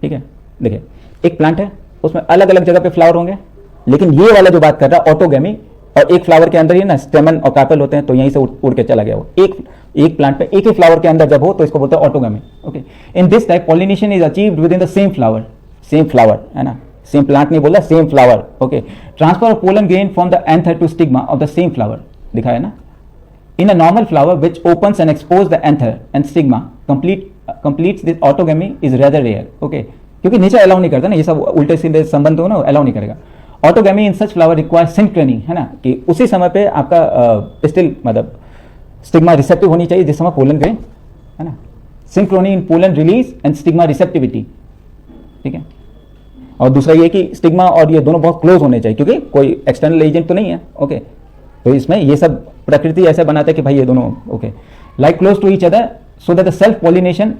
ठीक है। देखिए एक प्लांट है, उसमें अलग अलग जगह पे फ्लावर होंगे, लेकिन ये वाला जो बात कर रहा है ऑटोगेमी, और एक फ्लावर के अंदर ही ना स्टेमन और कार्पेल होते हैं, तो यहीं से उड़ के चला गया वो, एक प्लांट पे एक ही फ्लावर के अंदर जब हो तो इसको बोलते हैं autogamy, okay. In this type pollination is achieved within the same flower है ना, सेम प्लांट नहीं बोला, same flower, okay. Transfer of pollen grain from the anther to stigma of the same flower, दिखाया ना। In a normal flower which opens and expose the anther and stigma completes this autogamy is rather rare, okay, क्योंकि nature allow नहीं करता ना, ये सब उल्टे सीधे संबंध हो ना, अलाउ नहीं करेगा। ऑटोगेमी इन सच फ्लावर रिक्वायर सिंक्रोनी है ना, कि उसी समय पे आपका पिस्टिल मतलब स्टिग्मा रिसेप्टिव होनी चाहिए जिस समय पोलन ग्रेन है ना, synchrony in pollen release and stigma receptivity, ठीक है। और दूसरा ये कि स्टिग्मा और ये दोनों बहुत क्लोज होने चाहिए, क्योंकि कोई एक्सटर्नल एजेंट तो नहीं है, ओके। तो इसमें ये सब प्रकृति ऐसे बनाते हैं कि भाई ये दोनों okay like close to each other so that the self pollination,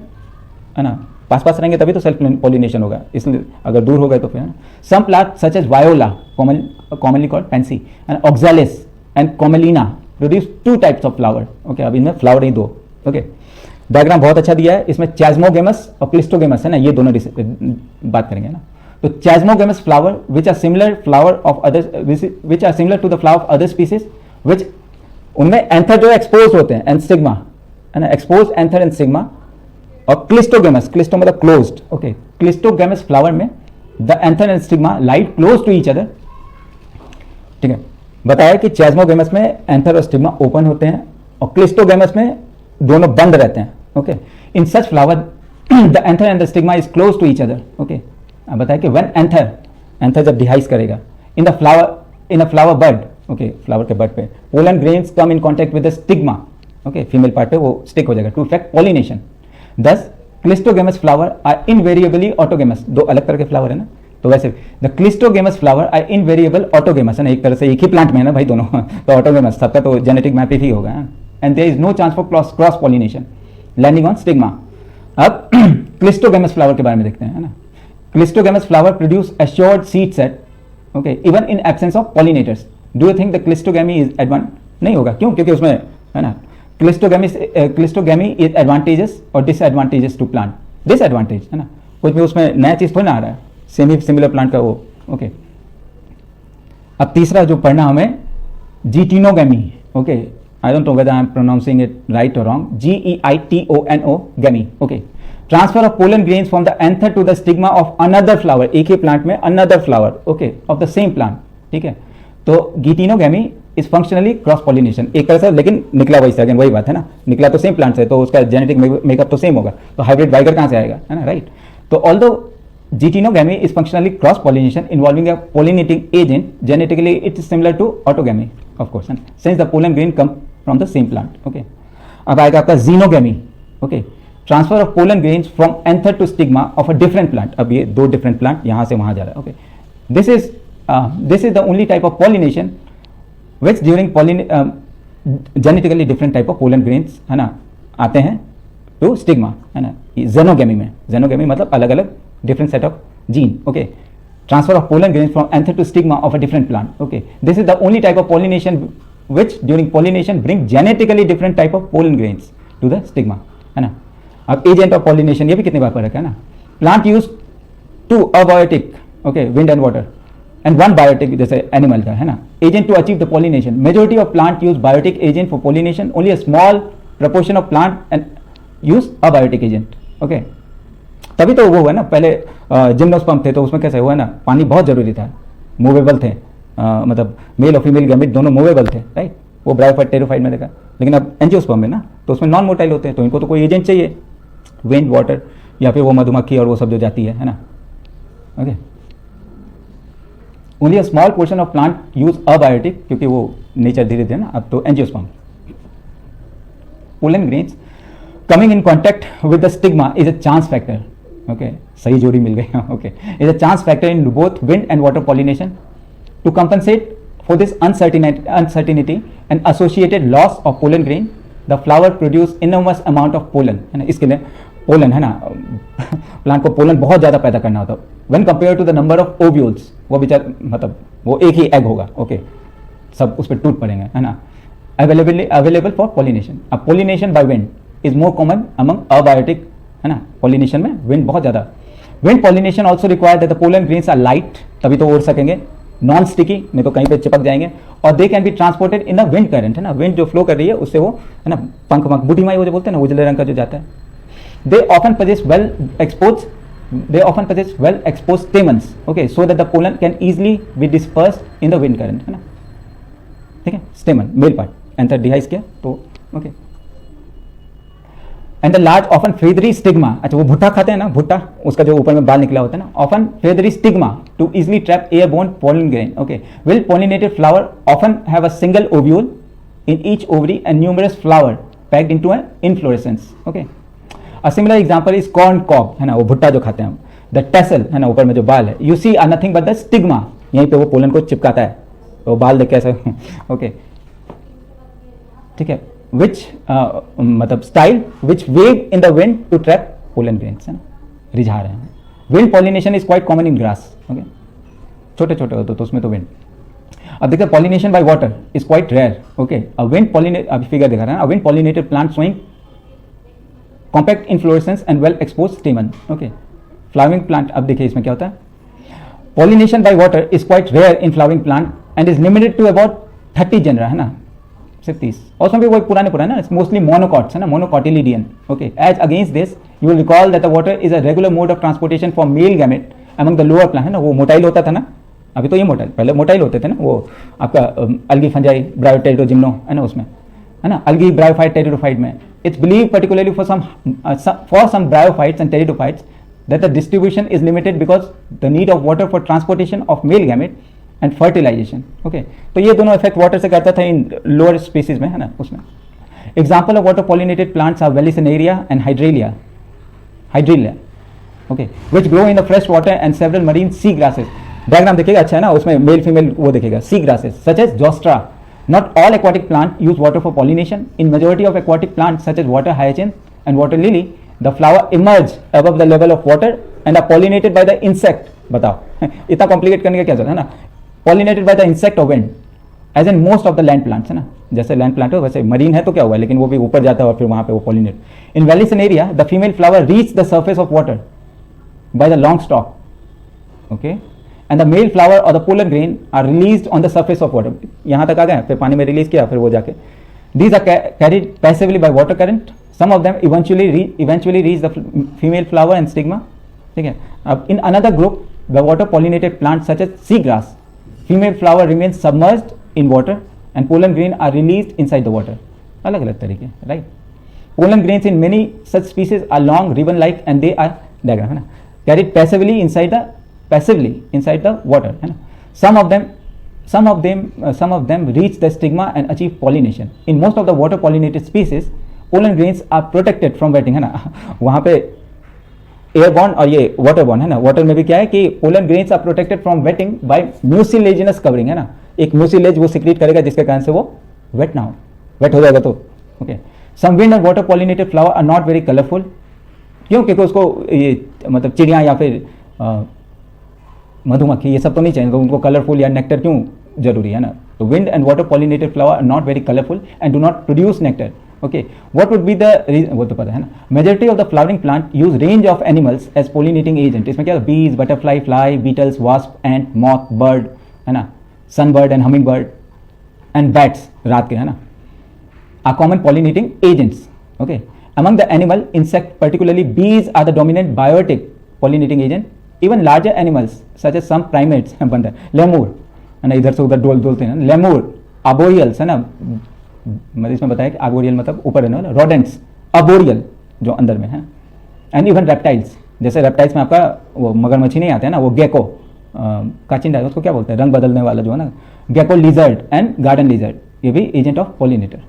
है ना, पास पास रहेंगे तभी तो सेल्फ पॉलिनेशन होगा, इसलिए अगर दूर हो गए तो फिर some plant such as viola commonly called pansy and oxalis and commelina produce 2 types of flower, okay. अब इनमें फ्लावर ही 2, ओके। डायग्राम बहुत अच्छा दिया है, इसमें चैस्मोगेमस और क्लिस्टोगेमस है ना, ये दोनों बात करेंगे ना। तो chasmogamous flower which are similar flower of other which are similar to the flower of other species which, उनमें एंथर जो एक्सपोज होते हैं एंड स्टिग्मा, है ना, एक्सपोज एंथर एंड स्टिग्मा। और क्लिस्टोगेमस, क्लिस्टो मतलब क्लोज्ड, ओके। क्लिस्टोगेमस फ्लावर में the anther and stigma light close to each other, ठीक है। बताया कि चैस्मोगेमस में एंथर और स्टिग्मा ओपन होते हैं और क्लिस्टोगेमस में दोनों बंद रहते हैं, okay. In such flower the anther and the stigma is close to each other, okay. अब बताया कि व्हेन एंथर जब डिहाइस करेगा in the flower bud, okay, flower के बड पे pollen grains come in contact with the stigma, okay, female part पे वो stick हो जाएगा to effect pollination. Thus cleistogamous flower are invariably autogamous, 2 अलग तरह के फ्लावर है ना, तो वैसे the cleistogamous flower are invariable autogamous, है ना, एक तरह से एक ही प्लांट में है ना भाई दोनों तो ऑटोगेमस सबका तो जेनेटिक मैप ही होगा, and there is no chance for cross pollination landing on stigma. अब क्लिस्टोगेमस फ्लावर के बारे में देखते हैं, है ना। Cleistogamous flower produce assured seed set, okay, even in absence of pollinators. Do you think the cleistogamy is advant? नहीं होगा, क्यों? क्योंकि उसमें, है ना, क्लिस्टोगेमी इज एडवांटेजेस और डिसएडवांटेजेस टू प्लांट। डिसएडवांटेज, है ना, कुछ भी उसमें नया चीज थोड़ी ना आ रहा है, सेम ही सिमिलर प्लांट का वो, ओके। अब तीसरा जो पढ़ना हमें geitonogamy, okay, I don't know whether I am pronouncing it right और wrong, GEITONO gamy, okay. Transfer of pollen grains from the anther to the stigma of another flower, एक ही प्लांट में another flower, okay, of the same plant, ठीक है। तो geitonogamy is functionally cross pollination, एक तरह से, लेकिन निकला वही से, वही बात है ना, निकला तो सेम प्लांट से, तो उसका जेनेटिक मेकअप तो सेम होगा, तो हाइब्रिड वाइगर कहां से आएगा, है ना, राइट। तो although geitonogamy is functionally cross pollination involving a pollinating agent, genetically it is similar to autogamy of course, since the pollen grain come from the same plant, okay. अब आएगा आपका xenogamy, okay, transfer of pollen grains from anther to stigma of a different plant. अब ये 2 different plant यहां से वहां जा रहा है, okay. This is the only type of pollination which during genetically different type of pollen grains, है ना, आते हैं to stigma, है ना, xenogamy में, xenogamy मतलब अलग अलग different set of gene, okay, transfer of pollen grains from anther to stigma of a different plant, okay, this is the only type of pollination which during pollination bring genetically different type of pollen grains to the stigma, है ना। अब agent of pollination ये भी कितनी बार पर रखा है ना, plant use 2 abiotic, okay, wind and water and 1 biotic जैसे एनिमल का, है ना, agent to achieve the pollination. Majority of plant use biotic agent for pollination, only a small proportion of plant and use abiotic agent, okay. तभी तो वो है ना, पहले जिम्नोस्पर्म थे तो उसमें कैसे हुआ ना, पानी बहुत जरूरी था, मूवेबल थे, मतलब मेल और फीमेल गैमेट दोनों मूवेबल थे, राइट। वो ब्रायोफाइट टेरोफाइट में देखा, लेकिन अब एंजियोस्पर्म में ना, तो उसमें नॉन मोटाइल होते हैं, तो इनको तो कोई एजेंट चाहिए, विंड, वाटर या फिर वो मधुमक्खी और वो सब जो जाती है ना, okay. Only a small portion of plant use abiotic, क्योंकि वो नेचर धीरे धीरे ना, अब तो angiosperm. Pollen grains coming in contact with the stigma is a chance factor, okay, सही जोड़ी मिल गई, okay, is a chance factor in both wind and water pollination. To compensate for this uncertainty and associated loss of pollen grain, the flower produce enormous amount of pollen, है ना, इसके लिए pollen, है ना, प्लांट को pollen बहुत ज्यादा पैदा करना होता है when compare to the number of ovules, वो बेचार मतलब वो एक ही एग होगा, ओके, सब उस पर टूट पड़ेंगे, है ना। Available for pollination. अब pollination by wind is more common among abiotic, है ना, पॉलिनेशन में विंड बहुत ज्यादा। Wind pollination also require that the pollen grains are light, तभी तो उड़ सकेंगे, नॉन स्टिकी, नहीं तो कहीं पे चिपक जाएंगे, और they can be transported in the wind current, है ना, विंड जो फ्लो कर रही है उससे वो, है ना, पंख बूटी माई वो जो बोलते हैं ना, उजले रंग का जो जाता है। They often possess well exposed stamens, okay, so that the pollen can easily be dispersed in the wind current, है ना, ठीक है। स्टेमन मेल पार्ट, एंथर डिहाइस किया तो, okay. And the large often feathery stigma, अच्छा वो भुट्टा खाते हैं ना, भुट्टा, उसका जो ऊपर में बाल निकला होता है ना, often feathery stigma to easily trap airborne pollen grain, okay. Will pollinated flower often have a single ovule in each ovary and numerous flower packed into an inflorescence, okay. A similar example is corn cob, है ना, वो भुट्टा जो खाते हैं, the tassel है ना, ऊपर में जो बाल है, you see are nothing but the stigma, यहीं पे वो पोलन को चिपकाता है, तो बाल देख कैसे ओके ठीक है, विच मतलब style which wave in the wind to trap pollen grains, है ना, रिझा रहे हैं. Wind pollination is quite common in grass. Okay, छोटे छोटे होते तो उसमें तो विंड. अब देखिए pollination by water is quite rare. Okay, a wind pollinate, अभी फिगर दिखा रहा है, a wind pollinated plant showing compact inflorescence and well expose stamen. Okay, flowering plant, अब देखिए इसमें क्या होता है, pollination by water is quite rare in flowering plant and is limited to about 30 genera, है ना, सिर्फ 30. और उसमें भी वो पुराने ना, मोस्टली मोनोकॉट्स, है ना, monocotyledon. Okay, as against this you will recall that the water is a regular mode of transportation for male gamete among the lower plant, है ना, वो मोटाइल होता था ना, अभी तो ये मोटाइल, पहले मोटाइल होते थे ना, वो आपका अल्गी फंजाई ब्रायोटेरिडोजिम्नो, है ना, उसमें, है ना, अल्गी ब्रायोफाइट टेरिडोफाइट में. It's believe particularly for some bryophytes and pteridophytes that the distribution is limited because the need of water for transportation of male gamete and fertilization. Okay, तो ये दोनों effect water से करता था इन lower species में, है ना, उसमें. Example of water pollinated plants are Vallisneria and Hydrilla, okay, which grow in the fresh water and several marine sea grasses. Diagram देखिएगा, अच्छा है ना, उसमें मेल फीमेल वो देखेगा, sea grasses such as Zostera. Not all aquatic plants use water for pollination. In majority of aquatic plants such as water hyacinth and water lily, the flower emerge above the level of water and are pollinated by the insect. बताओ इतना complicate करने का क्या जरूरत है ना. Pollinated by the insect or wind, as in most of the land plants, है ना, जैसे लैंड प्लांट हो वैसे मरीन है तो क्या हुआ, लेकिन वो भी ऊपर जाता है और फिर वहां पे वो pollinate. In Vallisneria the female flower reach the surface of water by the long stalk. Okay, and the male flower or the pollen grain are released on the surface of water. यहाँ तक आ गए, फिर पानी में release किया, फिर वो जाके these are carried passively by water current. Some of them eventually reach the female flower and stigma. ठीक है. अब in another group the water pollinated plants such as seagrass, female flower remains submerged in water and pollen grain are released inside the water. अलग अलग तरीके, right? Pollen grains in many such species are long ribbon like and they are diagram, है ना, carried passively inside the water, है ना. Some of them reach the stigma and achieve pollination. In most of the water pollinated species, pollen grains are protected from wetting, है ना. वहाँ पे airborne और ये वाटरबॉर्न, है ना, वाटर में भी क्या है कि pollen grains are protected from wetting by mucilaginous covering, है ना, एक म्यूसिलेज वो सिक्रीट करेगा जिसके कारण से वो वेट ना हो, वेट हो जाएगा तो. Okay, some wind and water pollinated flower are not very colourful. क्यों? क्योंकि उसको ये मतलब चिड़िया या फिर मधुमक्खी ये सब तो नहीं चाहिए, तो उनको कलरफुल या नेक्टर क्यों जरूरी है ना. तो wind and water pollinated flower are not very colourful and do not produce nectar. Okay, what would be the reason, वो तो पता है ना. Majority of the flowering plant use range of animals as pollinating agent. इसमें क्या, bees, butterfly, fly, beetles, wasp, and moth, bird, है ना, sunbird and hummingbird and bats, रात के, है ना, are common pollinating agents. Okay, among the animal, insect, particularly bees, are the dominant biotic pollinating agent. Even larger animals such as some primates, बंदर, lemur, है ना, इधर से उधर डोलते हैं ना, लेमूर, आर्बोरियल्स, है ना, मतलब इसमें बताया कि आर्बोरियल मतलब ऊपर है ना, रोडेंट्स, आर्बोरियल जो अंदर में है, एंड इवन रेप्टाइल्स, जैसे रेप्टाइल्स में आपका वो मगरमच्छी नहीं आते हैं ना, वो गेको, काचिंडा, उसको क्या बोलते हैं, रंग बदलने वाला जो है ना, gecko lizard and garden lizard, ये भी agent of pollinator.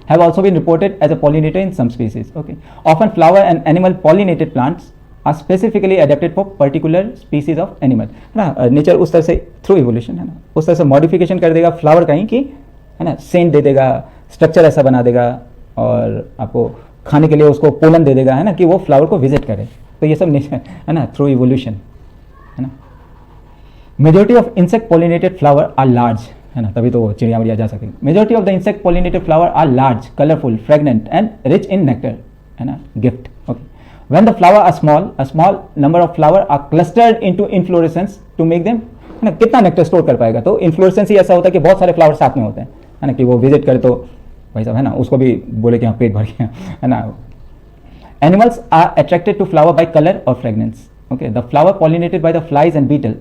Have also been reported as a pollinator in some species. Okay, often flower and animal pollinated plants are specifically adapted for particular species of animal. है ना, nature उस तरह से through evolution, है ना, उस तरह से मॉडिफिकेशन कर देगा फ्लावर का ही कि, है ना, सेंट दे देगा, स्ट्रक्चर ऐसा बना देगा और आपको खाने के लिए उसको पोलन दे देगा, है ना, कि वो फ्लावर को विजिट करे. तो ये सब नेचर, है ना, थ्रू इवोल्यूशन, है ना. Majority of insect pollinated flower are large, है ना, तभी तो चिड़िया उड़िया जा सकेंगे. Majority of the insect pollinated flower are large, colourful, fragrant and rich in nectar, है ना, gift. Okay, when the flower are small, a small number of flower are clustered into inflorescence to make them, है ना, कितना nectar store कर पाएगा. तो inflorescence ही ऐसा होता है कि बहुत सारे फ्लावर साथ में होते हैं, है ना, कि वो विजिट करे तो भाई साहब, है ना, उसको भी बोले कि हाँ पेट भर गया, है ना. Animals are attracted to flower by colour और fragrance. Okay, the flower pollinated by the flies and beetle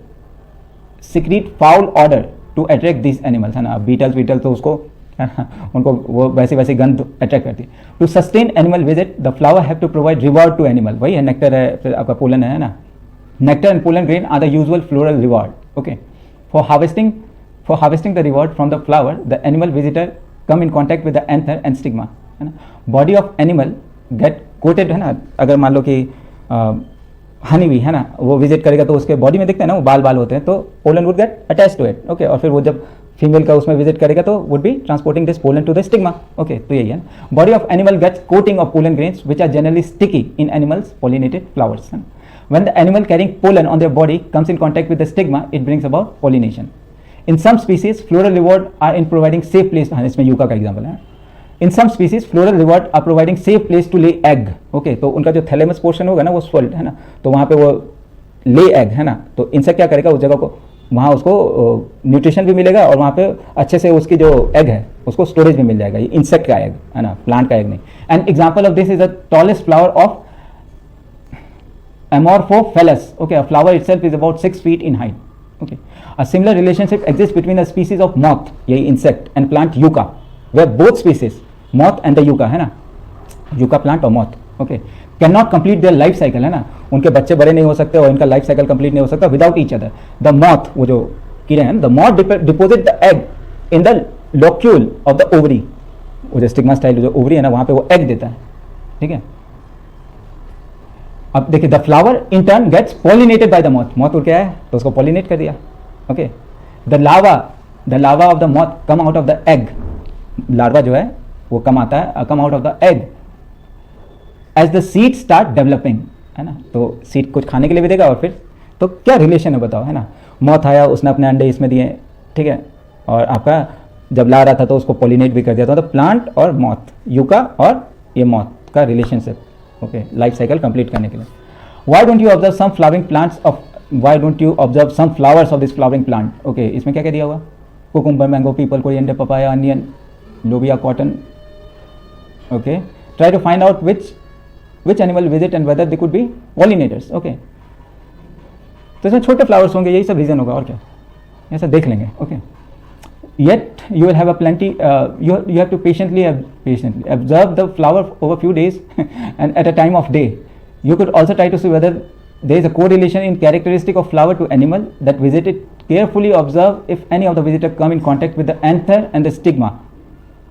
secrete foul odour to attract this animals, है ना. बीटल तो उसको, है ना, उनको वो वैसी गंध अट्रैक्ट करती है. To sustain animal visit the flower have to provide reward to animal. वही है, नेक्टर है, फिर आपका पोलन है ना. Nectar and pollen grain are the usual floral reward. Okay, for harvesting the reward from the flower the animal visitor come in contact with the anther and stigma, है ना. Body of animal get coated, है ना, अगर मान लो कि हनी भी है ना, वो विजिट करेगा तो उसके बॉडी में दिखते हैं ना वो बाल बाल होते हैं, तो pollen would get attach to it, okay, और फिर वो जब फीमेल का उसमें विजिट करेगा तो would be transporting this pollen to the stigma, okay, तो यही है। Body of animal gets coating of pollen grains which are generally sticky in animals pollinated flowers. When the animal carrying pollen on their body comes in contact with the stigma, it brings about pollination. In some species, floral reward are in providing safe place. इसमें yucca का example है। In some species, floral reward are providing safe place to lay egg. Okay, तो उनका जो thalamus portion होगा ना वो swelled है ना, तो वहाँ पे वो lay egg है ना, तो इंसेक्ट क्या करेगा उस जगह को, वहाँ उसको न्यूट्रिशन भी मिलेगा और वहाँ पे अच्छे से उसकी जो एग है उसको स्टोरेज भी मिल जाएगा। ये इंसेक्ट का एग है ना, प्लांट का एग नहीं। And example of this is the tallest flower of Amorphophallus. Okay, a flower itself is about 6 feet in height. Okay, a similar relationship exists between a species of moth, ये insect, and plant yucca, where both species, moth and the yucca है ना, yucca plant और moth, okay, cannot complete their life cycle है ना, उनके बच्चे बड़े नहीं हो सकते और इनका लाइफ साइकिल कंप्लीट नहीं हो सकता without each other. The moth, वो जो कीड़े हैं, the moth deposit the egg in the locule of the ovary, वो जो स्टिग्मा स्टाइल जो ओवरी है ना वहाँ पे वो एग देता है, ठीक है। अब देखिए the flower in turn gets pollinated by the moth, moth उड़ के आया तो उसको पॉलिनेट कर दिया, okay. The larva of the moth come out of the egg, larva जो है वो come out of the egg as the seed start developing, है ना, तो सीड कुछ खाने के लिए भी देगा और फिर तो क्या रिलेशन है बताओ, है ना। मॉथ आया, उसने अपने अंडे इसमें दिए, ठीक है, और आपका जब ला रहा था तो उसको पॉलिनेट भी कर दिया था। तो प्लांट और मॉथ, यूका और ये मॉथ का relationship, okay, life cycle complete करने के लिए। Why don't you observe some flowering plants of, why don't you observe some flowers of this flowering plant, okay, इसमें क्या क्या दिया हुआ, cucumber, mango, peepal, coriander, papaya, onion, lobia, cotton, okay. Try to find out which animal visit and whether they could be pollinators, okay. तो इसमें छोटे flowers होंगे, यही सब रीजन होगा और क्या, ऐसा देख लेंगे, okay. Yet you will have a plenty. You have to patiently observe the flower over few days and at a time of day. You could also try to see whether there is a correlation in characteristic of flower to animal that visit it. Carefully observe if any of the visitors come in contact with the anther and the stigma,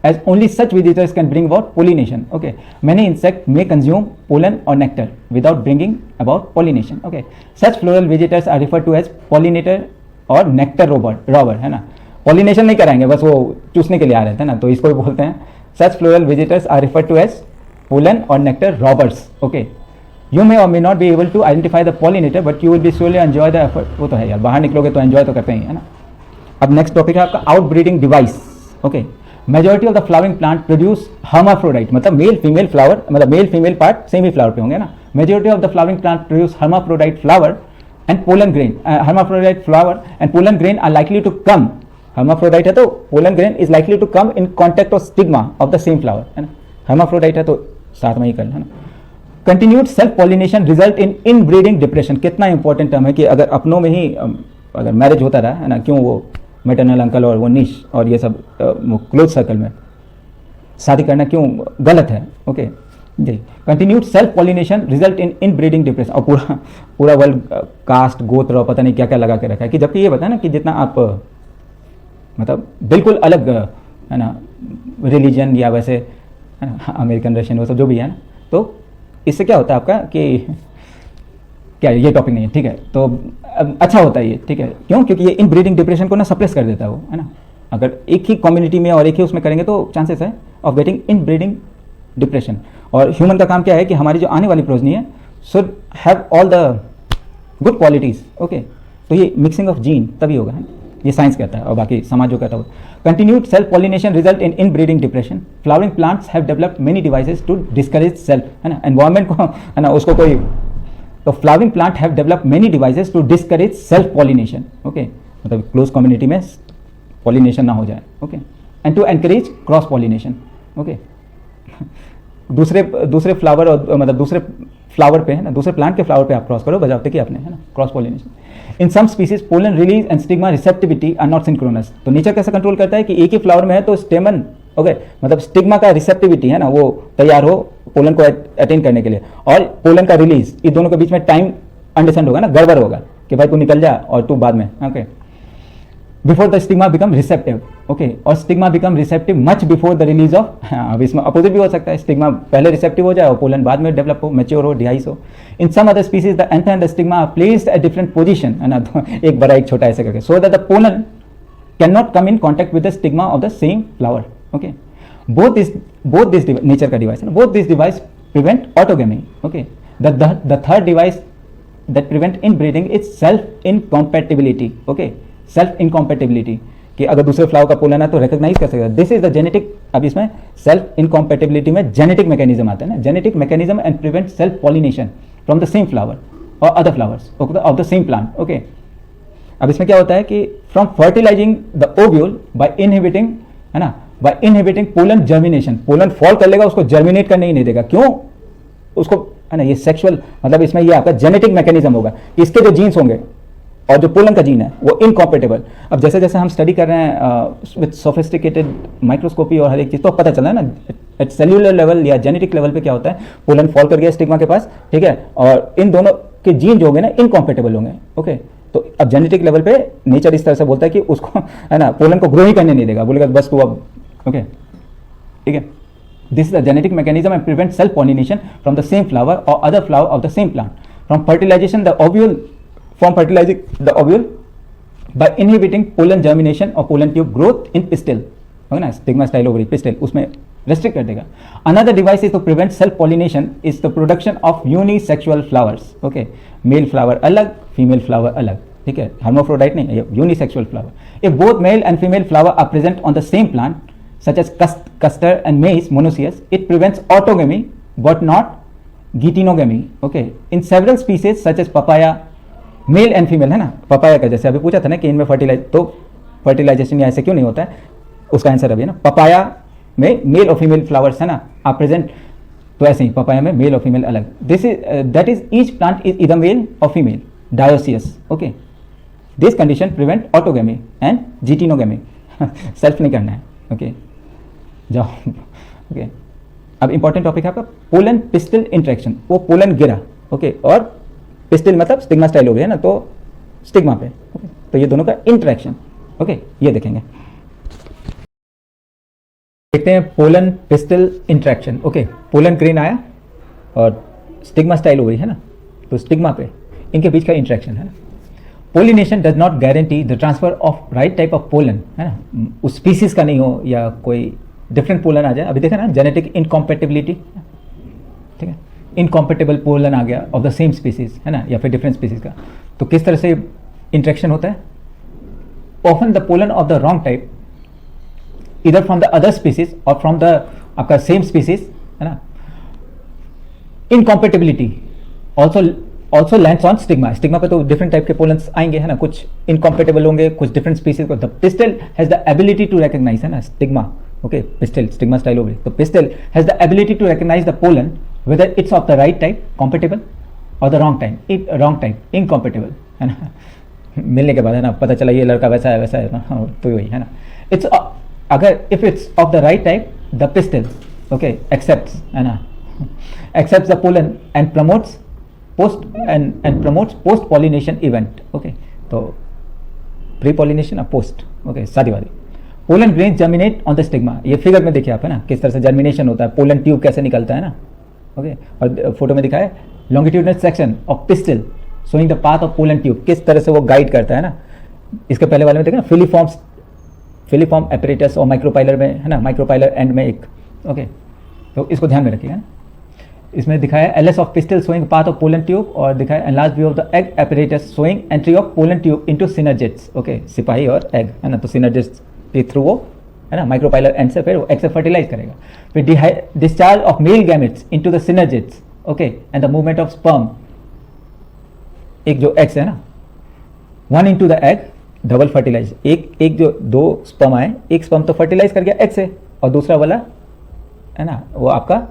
as only such visitors can bring about pollination. Okay, many insects may consume pollen or nectar without bringing about pollination. Okay, such floral visitors are referred to as pollinator or nectar robber, है ना। Pollination नहीं कराएंगे, बस वो चूसने के लिए आ रहे थे ना, तो इसको भी बोलते हैं such floral visitors are referred to as pollen और nectar robbers, okay. You may और may not be able to identify the pollinator but you will be slowly enjoy the effort, वो तो है यार, बाहर निकलोगे तो एंजॉय तो करते ही है ना। अब नेक्स्ट टॉपिक है आपका outbreeding device, okay. Majority of the flowering plant produce hermaphrodite, मतलब मेल फीमेल फ्लावर, मतलब मेल फीमेल पार्ट सेम ही फ्लावर पे होंगे ना। Majority of the flowering plant produce hermaphrodite flower and pollen grain, hermaphrodite flower and pollen grain are likely to come, hermaphrodite है तो pollen grain is likely to come in contact of stigma of the same flower, है ना। hermaphrodite है तो साथ में ही कर, है ना। continued self pollination result in inbreeding depression, कितना इंपॉर्टेंट टर्म है कि अगर अपनों में ही अगर मैरिज होता रहा, है ना, क्यों वो मैटरनल अंकल और वो निश और ये सब क्लोज सर्कल में शादी करना क्यों गलत है, ओके जी। Continued self pollination result in inbreeding depression, और पूरा वर्ल्ड कास्ट गोत्र और पता नहीं क्या क्या लगा के रखा है कि जबकि ये बताया ना कि जितना आप मतलब बिल्कुल अलग, है ना, रिलीजन या वैसे, है ना, अमेरिकन रशियन वो सब जो भी है ना, तो इससे क्या होता है आपका कि क्या ये टॉपिक नहीं है, ठीक है, तो अच्छा होता है ये, ठीक है। क्यों? क्योंकि ये इन ब्रीडिंग डिप्रेशन को ना सप्रेस कर देता है वो, है ना। अगर एक ही कम्युनिटी में और एक ही उसमें करेंगे तो चांसेस है of getting in breeding depression. और ह्यूमन का काम क्या है कि हमारी जो आने वाली प्रोजनी है should have all the good qualities, okay. तो ये मिक्सिंग ऑफ जीन तभी होगा, है, ये साइंस कहता है और बाकी समाज जो कहता है। Continued self pollination result in inbreeding depression. Flowering plants have developed many devices to discourage self, है ना, एनवायरमेंट को, है ना, उसको कोई, तो flowering plant have developed many devices to discourage self pollination, okay, मतलब क्लोज कम्युनिटी में पॉलिनेशन ना हो जाए, okay, and to encourage cross pollination, okay. दूसरे फ्लावर और मतलब दूसरे फ्लावर पे, है ना, दूसरे प्लांट के फ्लावर पे आप क्रॉस करो बजावते कि आपने, है ना, cross pollination. In some species pollen release and stigma receptivity are not synchronous. तो नेचर कैसे कंट्रोल करता है कि एक ही फ्लावर में है तो स्टेमन, ओके, मतलब स्टिग्मा का रिसेप्टिविटी, है ना, वो तैयार हो पोलन को अटेन करने के लिए, और पोलन का रिलीज, इन दोनों के बीच में टाइम अंडरस्टैंड होगा ना, गड़बड़ होगा कि भाई तू निकल जा और तू बाद में, okay, before the stigma become receptive. Okay, और stigma become receptive much before the release of, अब इसमें अपोजिट भी हो सकता है, स्टिग्मा पहले रिसेप्टिव हो जाए और पोलन बाद में डेवलप हो, मैच्योर हो, डिहाइस हो. In some other species the anther and the stigma are placed at different position, है ना, एक बड़ा एक छोटा ऐसे करके, so that the pollen can not come in contact with the stigma of the same flower. Okay, both this nature का device है, both this device prevent autogamy. Okay, the third device that prevent inbreeding is self incompatibility. Okay, self incompatibility कि अगर दूसरे flower का pollen है तो recognise कर सकता है. दिस इज द जेनेटिक, अब इसमें सेल्फ इनकॉम्पेटिबिलिटी में जेनेटिक मैकेनिज्म आता है ना, genetic mechanism and prevent self pollination from the same flower और other flowers of the same plant. Okay, अब इसमें क्या होता है कि from fertilizing the ovule by inhibiting, है ना, by inhibiting pollen germination, pollen fall कर लेगा, उसको जर्मिनेट करने ही नहीं देगा. क्यों? उसको, है ना, ये सेक्सुअल, मतलब इसमें ये आपका जेनेटिक मैकेनिज्म होगा. इसके जो जीन्स होंगे और जो पोलन का जीन है वो इनकॉम्पेटेबल. अब जैसे जैसे हम स्टडी कर रहे हैं विद सोफिस्टिकेटेड माइक्रोस्कोपी और हर एक चीज़, तो पता चला है ना एट सेल्यूलर लेवल या जेनेटिक लेवल पे क्या होता है, पोलन फॉल कर गया स्टिग्मा के पास, ठीक है, और इन दोनों के जीन जो होंगे ना इनकॉम्पेटेबल होंगे. ओके, तो अब जेनेटिक लेवल पे नेचर इस तरह से बोलता है कि उसको, है ना, पोलन को ग्रो ही करने नहीं देगा, बोलेगा बस तू अब. ओके, ठीक है, this is the genetic mechanism and prevent self pollination from the same flower और other flower of the same plant. From fertilization the ovule, from fertilizing the ovule by inhibiting pollen germination or pollen tube growth in pistil, है ना, stigma style ovary pistil, उसमें restrict कर देगा. Another device is to prevent self pollination is the production of unisexual flowers. Okay, male flower अलग, female flower अलग, ठीक है, hermaphrodite नहीं, unisexual flower. If both male and female flower are present on the same plant such as castor and maize monoecious, it prevents autogamy but not geitonogamy. Okay, in several species such as papaya, mail and female, है ना, papaya का जैसे अभी पूछा था ना कि इनमें फर्टिलाइजेशन या ऐसे क्यों नहीं होता है, उसका आंसर अभी है ना, पपाया में मेल और फीमेल फ्लावर्स, है ना, आर प्रेजेंट, तो ऐसे ही पपाया में मेल और फीमेल अलग. This is that is each plant is इधर मेल और female, dioecious. Okay, this condition prevent autogamy and geitonogamy. Self नहीं करना है. ओके, जाओ. ओके, अब इंपॉर्टेंट टॉपिक है आपका पोलन पिस्टिल इंटरेक्शन. वो पोलन गिरा, ओके, और पिस्टिल मतलब स्टिग्मा स्टाइल हो गया ना, तो स्टिग्मा पे. ओके, तो ये दोनों का इंटरेक्शन. ओके, ये देखेंगे, देखते हैं pollen pistil interaction. Okay, pollen grain आया और स्टिग्मा स्टाइल हो गई, है ना, तो स्टिग्मा पे इनके बीच का इंटरेक्शन, है ना. Pollination does not guarantee the transfer of right type of pollen, है ना, उस स्पीसीज का नहीं हो या कोई डिफरेंट पोलन आ जाए. अभी देखा ना जेनेटिक इनकॉम्पेटिबिलिटी, ठीक है, इनकॉम्पेटेबल पोलन आ गया ऑफ द सेम स्पीसीज, है ना, या फिर डिफरेंट स्पीसीज का. तो किस तरह से इंटरेक्शन होता है? Often the pollen of the wrong type इधर फ्रॉम द अदर स्पीसीज और फ्रॉम द आपका सेम स्पीसीज, है ना. Incompatibility also lands on stigma. Stigma पे तो डिफरेंट टाइप के पोलन्स आएंगे, है ना, कुछ इनकॉम्पेटेबल होंगे, कुछ डिफरेंट स्पीसीज को. The pistil has the ability to recognise, है ना, stigma. Okay, pistil, stigma style ovary. So pistil has the ability to recognize the pollen whether it's of the right type, compatible, or the wrong type, incompatible, है ना. मिलने के बाद, है ना, पता चला ये लड़का वैसा है ना, तो वही, है ना. It's अगर if it's of the right type, the pistil, okay, accepts, है ना, accepts the pollen and promotes post pollination event. Okay, तो pre pollination और post, okay, शादी वाली. Pollen grains germinate on the stigma. ये फिगर में देखिए आप, है ना, किस तरह से जर्मिनेशन होता है, पोलन ट्यूब कैसे निकलता है ना. ओके, और फोटो में दिखाया longitudinal section of pistil showing the path of pollen tube, किस तरह से वो गाइड करता है ना. इसके पहले वाले में देखा ना, फिलीफॉर्म एपरेटस और माइक्रोपाइलर में, है ना, माइक्रोपाइलर एंड में एक. ओके, तो इसको ध्यान में रखिएगा ना. इसमें दिखाया LS of pistil showing path of pollen tube, और दिखाया enlarge view of the egg apparatus showing entry of pollen tube into synergists. Okay, सिपाही और एग, है ना, तो सिनर्जिट्स थ्रू वो, है ना, माइक्रोपाइलर एंड से फिर वो एग से फर्टिलाइज करेगा. फिर discharge of male gametes into the synergids. Okay, and the movement of sperm, एक जो एग्स है ना, one into the egg, double fertilise. एक जो दो स्पर्म आए, एक स्पर्म तो फर्टिलाइज कर गया एग से, और दूसरा वाला, है ना, वो आपका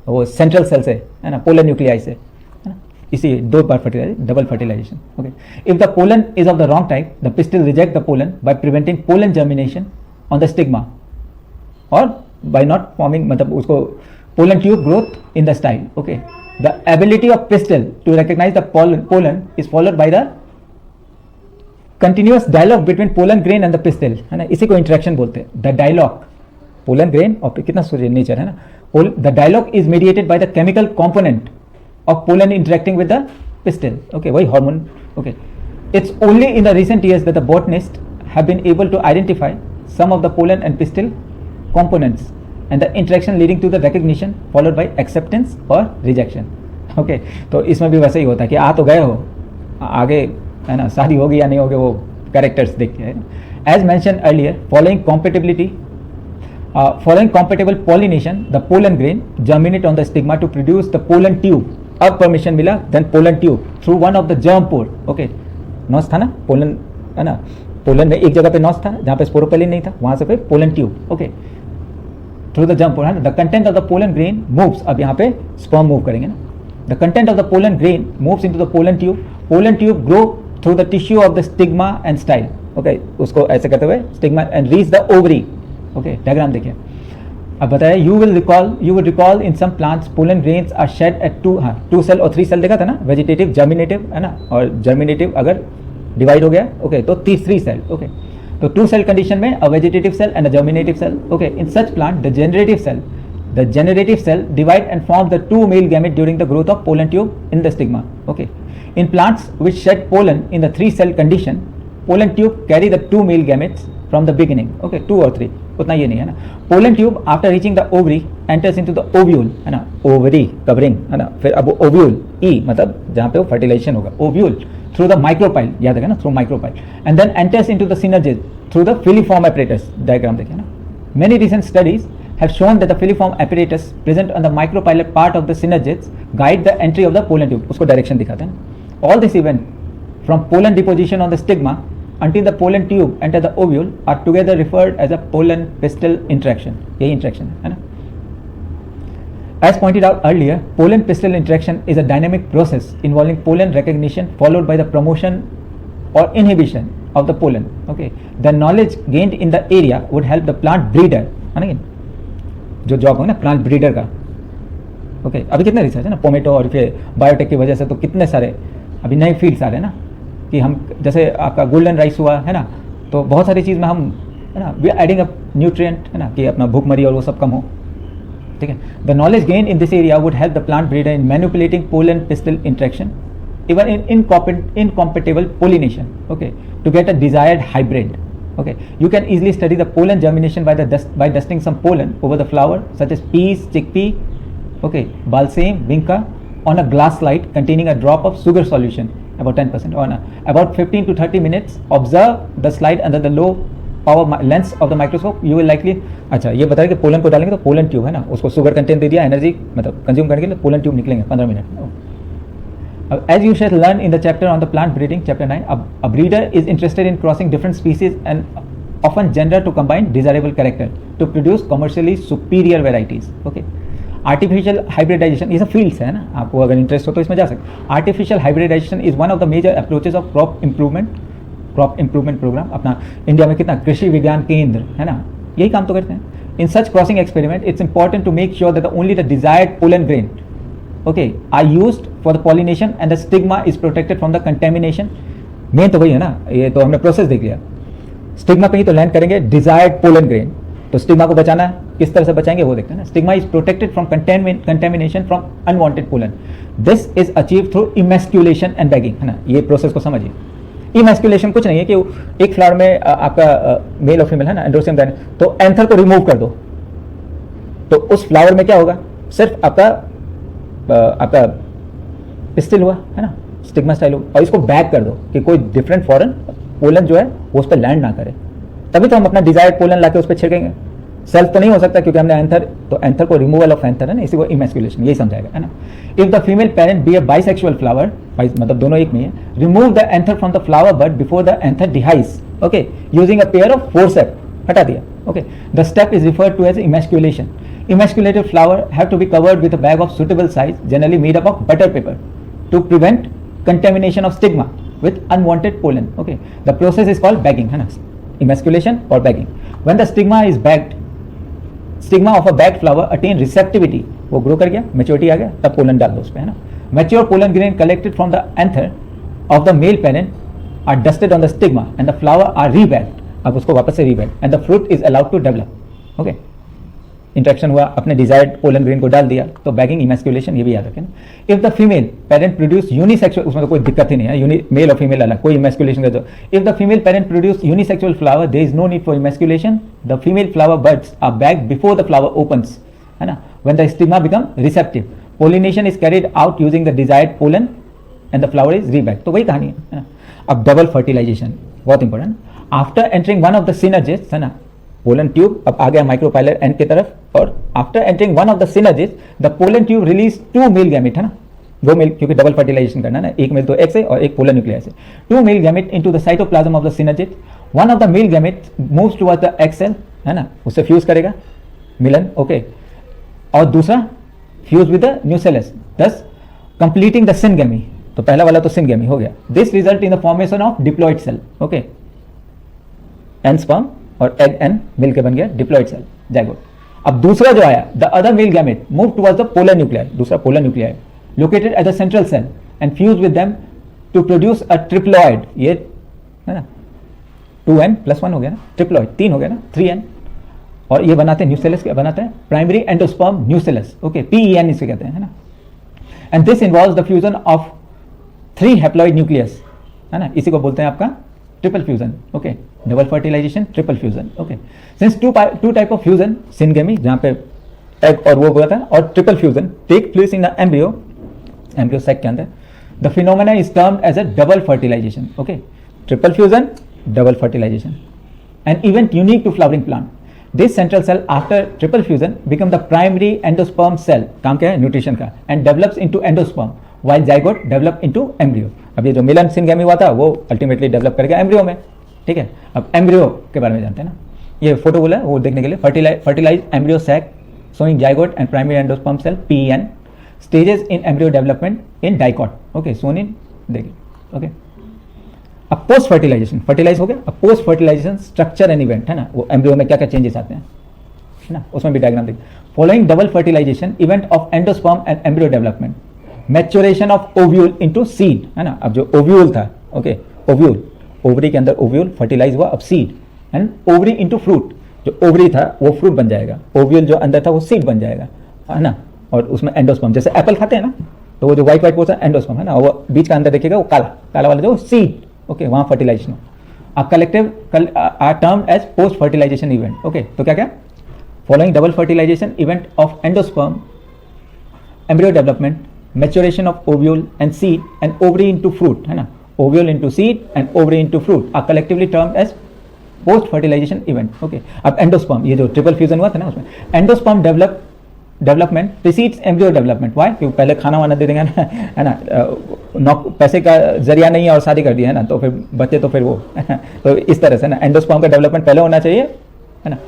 वो सेंट्रल सेल से, है ना, पोलर न्यूक्लियाई से, है ना. इसी दो बार fertilize, double fertilization. Okay, if the pollen is of the wrong type, the pistil reject the pollen by preventing pollen germination on the stigma और बाय नॉट फॉर्मिंग, मतलब उसको pollen tube growth in the style. Okay, the ability of pistil to recognize the pollen is followed by the continuous dialogue between pollen grain and the pistil, है ना, इसी को interaction बोलते हैं. The dialogue pollen grain और कितना nature है ना. The dialogue is mediated by the chemical component of pollen interacting with the pistil. Okay, वही hormone. Okay, it's only in the recent years that the botanist have been able to identify some of the pollen and pistil components and the interaction leading to the recognition followed by acceptance or rejection. Okay, तो इसमें भी वैसे ही होता है कि आ तो गए हो, आगे है ना शादी होगी या नहीं होगी वो कैरेक्टर्स देख के. As mentioned earlier, following compatible pollination, the pollen grain germinate on the stigma to produce the pollen tube. अब परमिशन मिला, then pollen tube through one of the germ pore. Okay, नॉस था ना पोलन, है ना, pollen में एक जगह पे नॉस था जहाँ पे स्पोरोपेलिन नहीं था, वहाँ से पे pollen tube. Okay, through the germ pore, the content of the pollen grain moves. अब यहाँ पे स्पर्म मूव करेंगे ना. The content of the pollen grain moves into the pollen tube. Pollen tube grow through the tissue of the stigma and style. Okay, उसको ऐसे करते हुए stigma and reach the ovary. Okay, diagram देखिए. अब बताया, you will recall in some plants pollen grains are shade eight 2 cell और 3 cell देखा था ना, वेजिटेटिव, जर्मिनेटिव, है ना, और जर्मिनेटिव अगर डिवाइड हो गया, ओके, तो 3 सेल. ओके, तो 2 सेल कंडीशन में a vegetative cell and a germinative cell. Okay, in such plant the generative cell divide and form the 2 male gamete during the growth of pollen tube in the stigma. Okay, in plants which shed pollen in the 3 cell condition, pollen tube carry the 2 male gametes from the beginning. Okay, 2 और 3, उतना ये नहीं है ना. Pollen tube after reaching the ovary enters into the ovule, है ना, ovary covering, है ना, फिर अब ओव्यूल, ई मतलब जहाँ पे वो फर्टिलाइजेशन होगा, ओव्यूल through the micropyle, याद है ना, through micropyle, and then enters into the synergids through the filiform apparatus. Diagram देखिए ना. Many recent studies have shown that the filiform apparatus present on the micropylar part of the synergids guide the entry of the pollen tube. उसको direction दिखाते हैं. All this event from pollen deposition on the stigma until the pollen tube enter the ovule are together referred as a pollen pistil interaction. यही interaction है ना. As pointed out earlier, pollen-pistil interaction is a dynamic process involving pollen recognition followed by the promotion or inhibition of the pollen. Okay, the knowledge gained in the area would help the plant breeder. है ना, जो job हो ना plant breeder का. Okay, अभी कितने research है ना, पोमेटो और फिर बायोटेक की वजह से तो कितने सारे अभी नए फील्ड्स आ रहे हैं ना, कि हम जैसे आपका गोल्डन राइस हुआ है ना, तो बहुत सारी चीज़ में हम, है ना, we are adding up nutrient, है ना, कि अपना भूखमरी और वो सब कम हो. ठीक है, the knowledge gain in this area would help the plant breeder in manipulating pollen pistil interaction even in incompatible pollination. Okay, to get a desired hybrid. Okay, you can easily study the pollen germination by dusting some pollen over the flower such as peas, chickpea, okay, balsam, vinca on a glass slide containing a drop of sugar solution about 10% on about 15 to 30 minutes. Observe the slide under the low power lens of the microscope. You will likely, अच्छा ये बताया कि pollen को डालेंगे तो pollen tube है ना, उसको शुगर कंटेंट दे दिया, एनर्जी मतलब कंज्यूम करने के लिए पोलन ट्यूब निकलेंगे 15 minute. As you shall learn in the chapter on the plant breeding, chapter 9, a breeder is interested in crossing different species and often gender to combine desirable character to produce commercially superior varieties. Okay, artificial hybridization is a field है ना, आपको अगर interest हो तो इसमें जा सकते. Artificial hybridization is one of the major approaches of crop improvement program. अपना इंडिया में कितना कृषि विज्ञान केंद्र है ना, यही काम तो करते हैं. In such crossing experiment, it's important to make sure that only the desired pollen grain, okay, are used for the pollination and the stigma is protected from the contamination. Main तो वही है ना, ये तो हमने प्रोसेस देख लिया. Stigma पे ही तो लैंड करेंगे डिजायर्ड पोलन ग्रेन, तो स्टिग्मा को बचाना है, किस तरह से बचाएंगे वो देखते हैं ना. Stigma is protected from contamination from unwanted pollen. This is achieve through emasculation and bagging, है ना. ये प्रोसेस को समझिए. इमेस्क्यूलेशन कुछ नहीं है कि एक फ्लावर में आपका मेल और फीमेल है ना, एंड्रोसियम ग्लैंड, तो एंथर को रिमूव कर दो तो उस फ्लावर में क्या होगा, सिर्फ आपका पिस्टिल हुआ है ना, स्टिग्मा स्टाइल हो, और इसको बैक कर दो कि कोई डिफरेंट फॉरेन पोलन जो है वो उस पर लैंड ना करे, तभी तो हम अपना डिजायर्ड पोलन लाके उस पर छिड़केंगे. सेल्फ तो नहीं हो सकता क्योंकि हमने एंथर, तो एंथर को रिमूवल ऑफ एंथर है ना, इसी को इमेस्क्यूलेशन यही समझाएगा, है ना. If the female parent be a bisexual flower, मतलब दोनों एक में है, remove the anther from the flower bud before the anther dehisce. Okay, using a pair of forcep, हटा दिया. Okay, the step is referred to as emasculation. Emasculated flower have to be covered with a bag of suitable size, generally made up of butter paper, to prevent contamination of stigma with unwanted pollen. Okay, the process is called bagging, है ना, emasculation or bagging. When the stigma is bagged, stigma of a bagged flower attain receptivity, वो grow कर गया, maturity आ गया, तब pollen डाल दो उस पे, है ना. Mature pollen grain collected from the anther of the male parent are dusted on the stigma and the flower are rebagged, अब उसको वापस से rebagged and the fruit is allowed to develop. Okay, interaction हुआ, अपने desired pollen grain को डाल दिया, तो बैगिंग इमैस्कुलेशन, ये भी याद रखें। If the female parent produce unisexual, उसमें तो कोई दिक्कत ही नहीं है, मेल और फीमेल अलग, कोई इमैस्कुलेशन का जो, if the female parent produce unisexual flower there is no need for emasculation, the female flower buds are bagged before the flower opens, है ना, when the stigma become receptive, pollination is carried out using the desired pollen and the flower is rebagged. तो वही कहानी है ना। अब double fertilization बहुत important, after entering one of the synergist, है ना, पोलन ट्यूब अब आ गया माइक्रोपाइलर एंड की तरफ, और after entering one of the synergist the pollen tube release 2 male gamete, है ना, 2 मेल, क्योंकि डबल फर्टिलाइजेशन करना है ना, एक मेल तो एक्स है और एक पोलन न्यूक्लियस है, 2 male gamete into the cytoplasm of the synergist, one of the male gamete moves towards the egg cell, है ना, उससे फ्यूज करेगा मिलन, ओके, और दूसरा fuse with the nucellus, thus completing the syngamy. तो पहला वाला तो सिनगेमी हो गया, this result in the formation of diploid cell, okay, n sperm और एग एन मिल के बन गया डिप्लॉइड सेल, जाइगोट। अब दूसरा जो आया, the other male gamete move towards the polar nuclei, दूसरा polar nuclei located at the central cell and fuse with them to produce a triploid, ये है ना 2n+1 हो गया ना, ट्रिप्लॉइड 3 हो गया ना, 3n, और ये बनाते हैं न्यूसेलस, क्या बनाते हैं, primary endosperm nucellus, okay, PEN इसे कहते हैं, है ना, and this involves the fusion of 3 haploid nucleus, है ना, इसी को बोलते हैं आपका triple fusion, okay, double fertilisation, triple fusion, okay, since two type of fusion, syngamy जहां पे एग और वो हुआ था, और triple fusion take place in the embryo sac के अंदर, the phenomena is termed as a double fertilization, okay, triple fusion, double fertilisation, an event unique to flowering plant. This central cell after triple fusion become the primary endosperm cell, काम क्या है, nutrition का, and develops into endosperm while zygote develop into embryo। अब ये जो मिलन syngamy हुआ था वो अल्टीमेटली डेवलप करेगा एम्ब्रियो में, ठीक है। अब एम्ब्रियो के बारे में जानते हैं ना, ये फोटो बोला वो देखने के लिए, fertilise embryo sac showing zygote and primary endosperm cell PEN stages in embryo development in dicot, okay, shown in देखिए, ओके। अब पोस्ट फर्टिलाइजेशन, फर्टिलाइज हो गया, अब post fertilisation structure and event, है ना, वो एम्ब्रियो में क्या क्या चेंजेस आते हैं, है ना, उसमें भी डायग्राम देखिए। Following double fertilisation event of endosperm and embryo development, maturation of ovule into seed, है ना, अब जो ओव्यूल था, ओके, ओव्यूल, ओवरी के अंदर ओव्यूल फर्टिलाइज हुआ, अब seed, and ovary into fruit, जो ओवरी था वो फ्रूट बन जाएगा, ओव्यूल जो अंदर था वो सीड बन जाएगा, है ना, और उसमें एंडोस्पर्म, जैसे एप्पल खाते हैं ना, तो वो जो व्हाइट व्हाइट पोर्शन एंडोस्पर्म है ना, वो बीच का अंदर देखिएगा वो काला काला वाला जो सीड, ओके, वहां फर्टिलाइजेशन। अब collective are term as post fertilisation event, okay, तो क्या क्या, following double fertilisation event of endosperm, embryo development, maturation of ovule and seed and ovary into fruit, है ना, ovule into seed and ovary into fruit are collectively termed as post fertilization event, okay। अब endosperm, ये जो triple fusion हुआ था ना, उसमें endosperm development precedes embryo development, why, क्योंकि पहले खाना वाना दे देंगे ना, है ना, पैसे का जरिया नहीं है और शादी कर दिया है ना, तो फिर बच्चे तो फिर वो तो इस तरह से ना एंडोस्पर्म का डेवलपमेंट पहले होना चाहिए, है ना।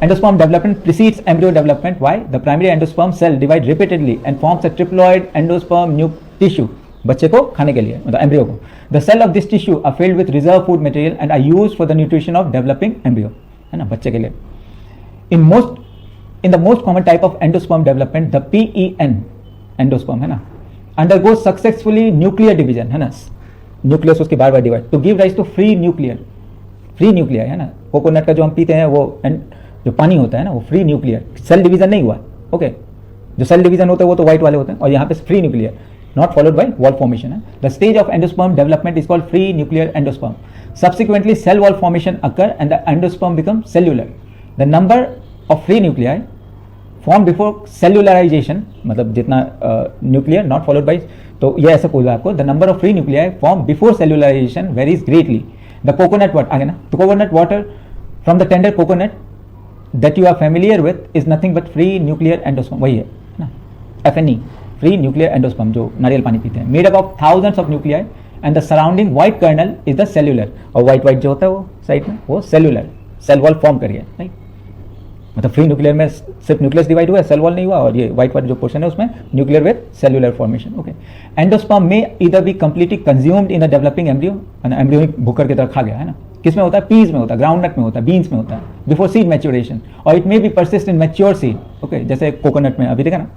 Endosperm development precedes embryo development. Why? The primary endosperm cell divides repeatedly and forms a triploid endosperm tissue. बच्चे को खाने के लिए, मतलब एम्ब्रियो को। The cell of this tissue are filled with reserve food material and are used for the nutrition of developing embryo, है ना, बच्चे के लिए। In the most common type of endosperm development, the PEN endosperm, है ना, undergoes successfully nuclear division, है ना, nucleus उसकी बार बार divide, to give rise to free nuclei, है ना, कोकोनट का जो हम पीते हैं वो जो पानी होता है ना, वो फ्री न्यूक्लियर, सेल डिवीजन नहीं हुआ, ओके, जो सेल डिवीजन होते हैं वो तो व्हाइट वाले होते हैं, और यहाँ पे free nuclear, not followed by wall formation है। The stage of endosperm development is called free nuclear endosperm. Subsequently cell wall formation occur and the endosperm become cellular. The number of free nuclei form before cellularization, मतलब जितना nuclear not followed bye, तो ये ऐसा बोला आपको, the number of free nuclei form before cellularization varies greatly. The coconut water, आगे ना, तो coconut water from the tender coconut that you are familiar with is nothing but free nuclear endosperm, वही है ना, FNE, free nuclear endosperm, जो नारियल पानी पीते हैं, made up of thousands of nuclei and the surrounding white kernel is the cellular, और white जो होता है वो साइड में वो cellular, सेल वॉल फॉर्म करिए, राइट, मतलब फ्री न्यूक्लियर में सिर्फ न्यूक्लियस डिवाइड हुआ है, सेल वॉल नहीं हुआ, और ये व्हाइट जो पोर्शन है उसमें nuclear with cellular formation, okay. Endosperm में either be completely consumed in the developing embryo, embryo भूकर की तरह खा गया, है ना, किस में होता है, पीज में होता है, ग्राउंडनट में होता है, बीन्स में होता है, बिफोर सीड मैच्योरेशन, और it may B persist in mature seed, okay, जैसे कोकोनट में अभी देखा ना,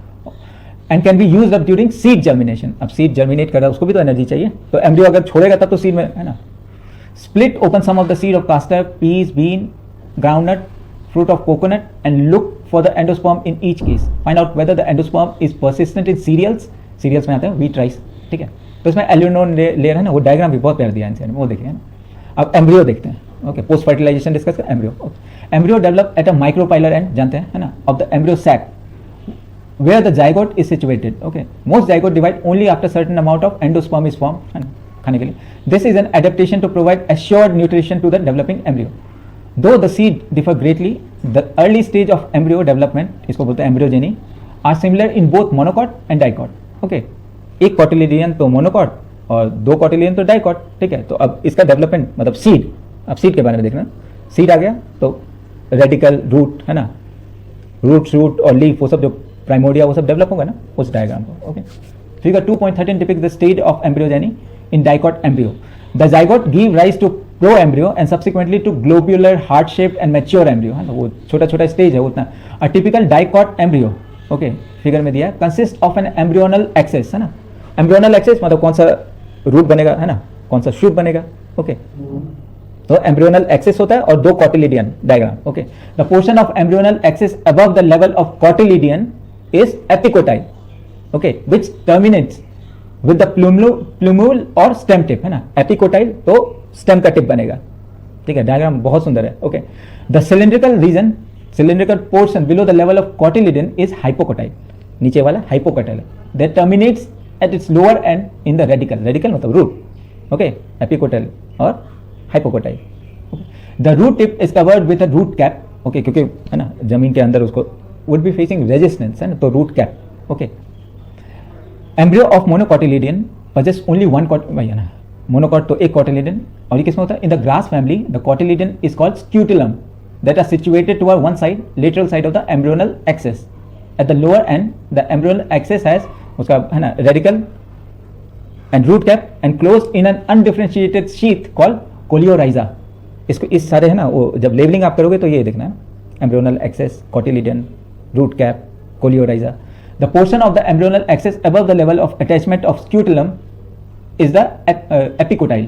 and can be used up during seed germination. अब सीड जर्मिनेट कर रहा है उसको भी तो एनर्जी चाहिए, तो एम्ब्रियो अगर छोड़ेगा तब तो सीड में, है ना, Split open some of the seed of castor, peas, bean, groundnut, fruit of coconut and look for the endosperm in each case. Find out whether the endosperm is persistent in cereals. Cereals में आते हैं wheat, rice, ठीक है. तो इसमें एल्यूनोन layer है ना, वो डायग्राम भी बहुत प्यार दिया है वो देखिए ना. अब एम्ब्रियो देखते हैं. ओके, पोस्ट फर्टिलाइजेशन डिस्कस कर embryo. Embryo develop at a micropylar end, जानते हैं है ना, of the embryo sac where the zygote is situated. Okay, most zygote divide only after certain amount of endosperm is formed, है ना, खाने के लिए. This is an adaptation to provide assured nutrition to the developing embryo. Though the seed differ greatly, the early stage of embryo development, इसको बोलते हैं embryogeny, are similar in both monocot and dicot. Okay, एक कॉटिलिडियन तो monocot और दो कॉटिलिडियन तो dicot, ठीक है. तो अब इसका डेवलपमेंट मतलब सीड, अब सीड के बारे में देखना. सीड आ गया तो रेडिकल, रूट, है ना, रूट, शूट और लीफ, वो सब जो प्राइमोडिया वो सब डेवलप होगा ना उस डायग्राम को. Okay, figure 2.13 depicts the stage of embryogeny in dicot embryo. The zygote give rise to proembryo and subsequently to globular heart shaped and mature embryo, है ना, वो छोटा छोटा स्टेज है उतना. A typical dicot embryo, okay, figure में दिया, consist of an embryonal axis, है ना. एम्ब्रियोनल एक्सेस मतलब कौन सा रूट बनेगा, है ना, कौन सा शूट बनेगा. ओके, तो एम्ब्रियोनल एक्सेस होता है और दो cotyledon diagram. Okay, the portion of embryonal axis above the level of cotyledon is epicotyle, okay, which terminates with the plumule or stem tip, है ना. epicotyle तो stem का टिप बनेगा, ठीक है. डायग्राम बहुत सुंदर है. Okay, the cylindrical region, cylindrical portion below the level of cotyledon is hypocotyle, नीचे वाला hypocotyle that terminates at its lower end in the radicle. radicle मतलब root, okay, epicotyle और hypocotyle. okay. the root tip is covered with a root cap, okay, क्योंकि है ना जमीन के अंदर उसको would be facing resistance, है ना, तो root cap. okay, embryo of monocotyledon possess only one है ना, monocot तो एक cotyledon. और ये किसमें होता है? in the grass family the cotyledon is called scutellum that are situated toward one side, lateral side of the embryonal axis. at the lower end the embryonal axis has उसका है ना radicle and root cap and closed in an undifferentiated sheath called coleorhiza. इसको इस सारे है ना, वो जब लेबलिंग आप करोगे तो ये देखना है, embryonal axis, cotyledon, root cap, coleorhiza. The portion of the embryonal axis above the level of attachment of scutellum is the epicotyle,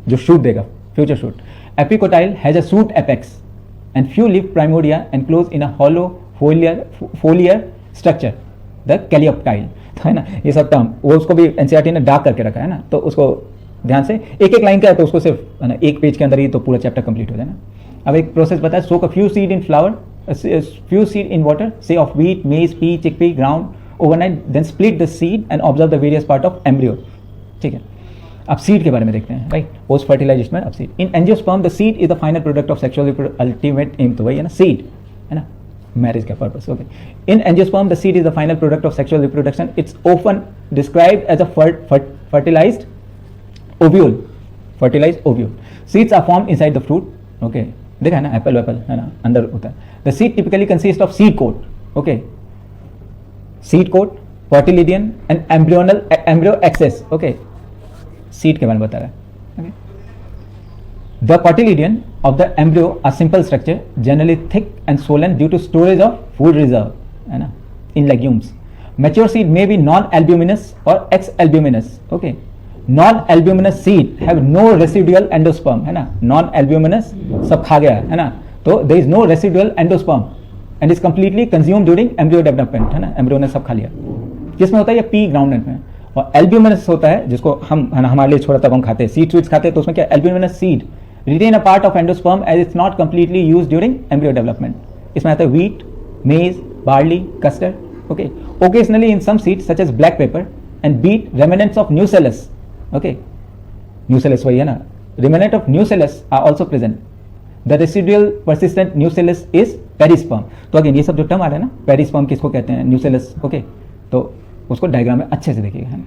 जो shoot देगा, future shoot. Epicotyle has a shoot apex and few leaf primordia enclosed in a hollow foliar structure, the calyoptile. है ना, ये सब term वो उसको भी NCERT ने डार्क करके रखा है ना, तो उसको ध्यान से एक एक लाइन का है तो उसको सिर्फ है ना एक पेज के अंदर ही तो पूरा चैप्टर कंप्लीट हो जाए ना. अब एक प्रोसेस बताया, soak a few seed in flower, few seed in water, say of wheat, maize, pea, chickpea, ground overnight, then split the seed and observe the various part of embryo. ठीक है, अब seed के बारे में देखते हैं. Right, post fertilisation में अब seed. In angiosperm the seed is the final product of sexual ultimate um, तो वही है ना सीड, है ना, मैरिज का purpose. Okay, in angiosperm the seed is the final product of sexual reproduction. It's often described as a fertilized ovule. fertilized ovule. Seeds are formed inside the fruit. Okay, देखा है ना, Apple वेपल है ना अंदर होता है. The seed typically consist of seed coat. Okay, seed coat, cotyledon and embryo axis. Okay, seed के बारे में बता रहा है. The cotyledon of the embryo are simple structure, generally thick and swollen due to storage of food reserve, है ना, in legumes. Mature seed may be non albuminous और ex albuminous. Okay, non-albuminous seed have no residual endosperm, है ना, non-albuminous सब खा गया है ना, तो there is no residual endosperm and is completely consumed during embryo development, है ना, embryo ने सब खा लिया. किसमें होता है ये pea groundnut में. और albuminous होता है जिसको हम है ना हमारे लिए छोड़ा तब हम खाते हैं, सीड स्वीट्स खाते हैं, तो उसमें क्या albuminous seed retain a part of endosperm as it's not completely used during embryo development. इसमें आता है wheat, maize, barley, custard. Okay, occasionally in some seeds such as black pepper and beet remnants of nucellus. Okay, nucellus वही है ना, remnant of nucellus are also present. The residual persistent nucellus is perisperm. तो again ये सब जो term आ रहा है ना, perisperm किसको कहते हैं, nucellus. ओके, तो उसको डायग्राम में अच्छे से देखिएगा, है ना.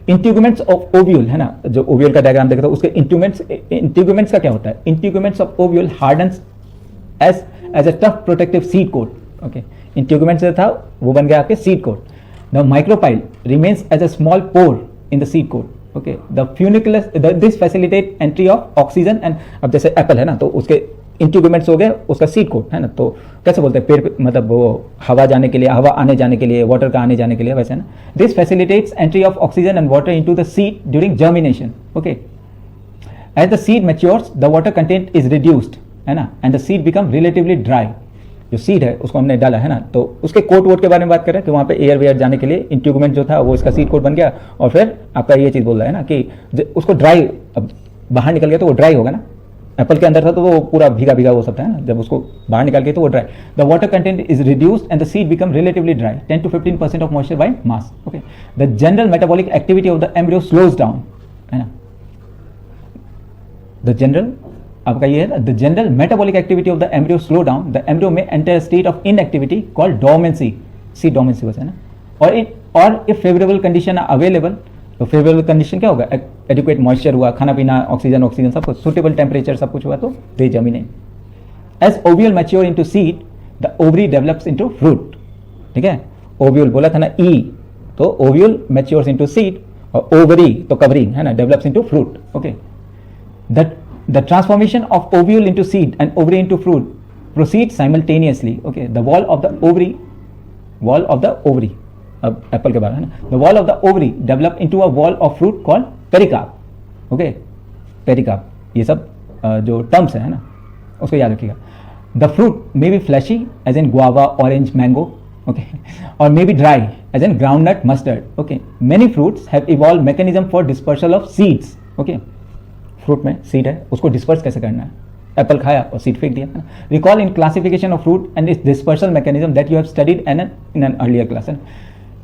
इंटीग्यूमेंट्स ऑफ ओव्यूल, है ना, जो ओव्यूल का डायग्राम देखा तो उसके इंटीग्यूमेंट्स का क्या होता है. Integuments of ovule hardens as a tough protective seed coat. Okay, integuments जो था वो बन गया आपके seed coat. The micropyle remains as a small pore in the seed coat. Okay, the funiculus this facilitate entry of oxygen and, अब जैसे Apple है ना तो उसके इंट्यूगमेंट्स हो गए, उसका सीड कोट है ना, तो कैसे बोलते हैं पेड़ मतलब वो हवा जाने के लिए, हवा आने जाने के लिए, वाटर का आने जाने के लिए, वैसे ना. This facilitates entry of oxygen and water into the seed during germination. Okay, as the seed matures the water content is reduced, है ना, and the seed become relatively dry. जो सीड है उसको हमने डाला, है ना, तो उसके कोट वोट के बारे में बात करें कि वहाँ पे एयर वेयर जाने के लिए इंट्यूगमेंट जो था वो इसका सीड कोट बन गया, और फिर आपका ये चीज़ बोल रहा है ना कि उसको ड्राई, अब बाहर निकल गया तो वो ड्राई होगा ना। एप्पल के अंदर था तो वो पूरा भीगा भीगा हो सकता है ना, जब उसको बाहर निकाल के तो वो dry. The water content is reduced and the seed become relatively dry, 10 to 15% of moisture by mass. Okay, the general metabolic activity of the embryo slows down, है ना। द जनरल आपका ये है, the general metabolic activity of the embryo slow down, the embryo में enter state of inactivity called dormancy, see dormancy बस, है ना। और if favourable condition are available, तो फेवरेबल कंडीशन क्या होगा, एडिक्वेट मॉइस्चर हुआ, खाना पीना, ऑक्सीजन सब कुछ, सुटेबल टेम्परेचर सब कुछ हुआ तो दे जमीने। As ovule mature into seed the ovary develops into fruit, ठीक है। ओव्यूल बोला था ना ई, तो ओव्यूल मैच्योर्स इनटू सीड, और ओवरी तो कवरिंग, है ना, develops into fruit. Okay, the transformation of ovule into seed and ovary into fruit proceeds simultaneously. Okay, the wall of the ovary, अब एप्पल के बारे में, है ना, the wall of the ovary develop into a wall of fruit called pericarp. Okay, pericarp, ये सब जो terms है ना, उसको याद रखिएगा। The fruit may be fleshy as in guava, orange, mango. Okay, or may be dry as in groundnut, mustard. Okay, many fruits have evolved mechanism for dispersal of seeds. Okay, fruit में seed है, उसको disperse कैसे करना है। Apple खाया और seed फेंक दिया। Recall in classification of fruit and its dispersal mechanism that you have studied in an earlier class.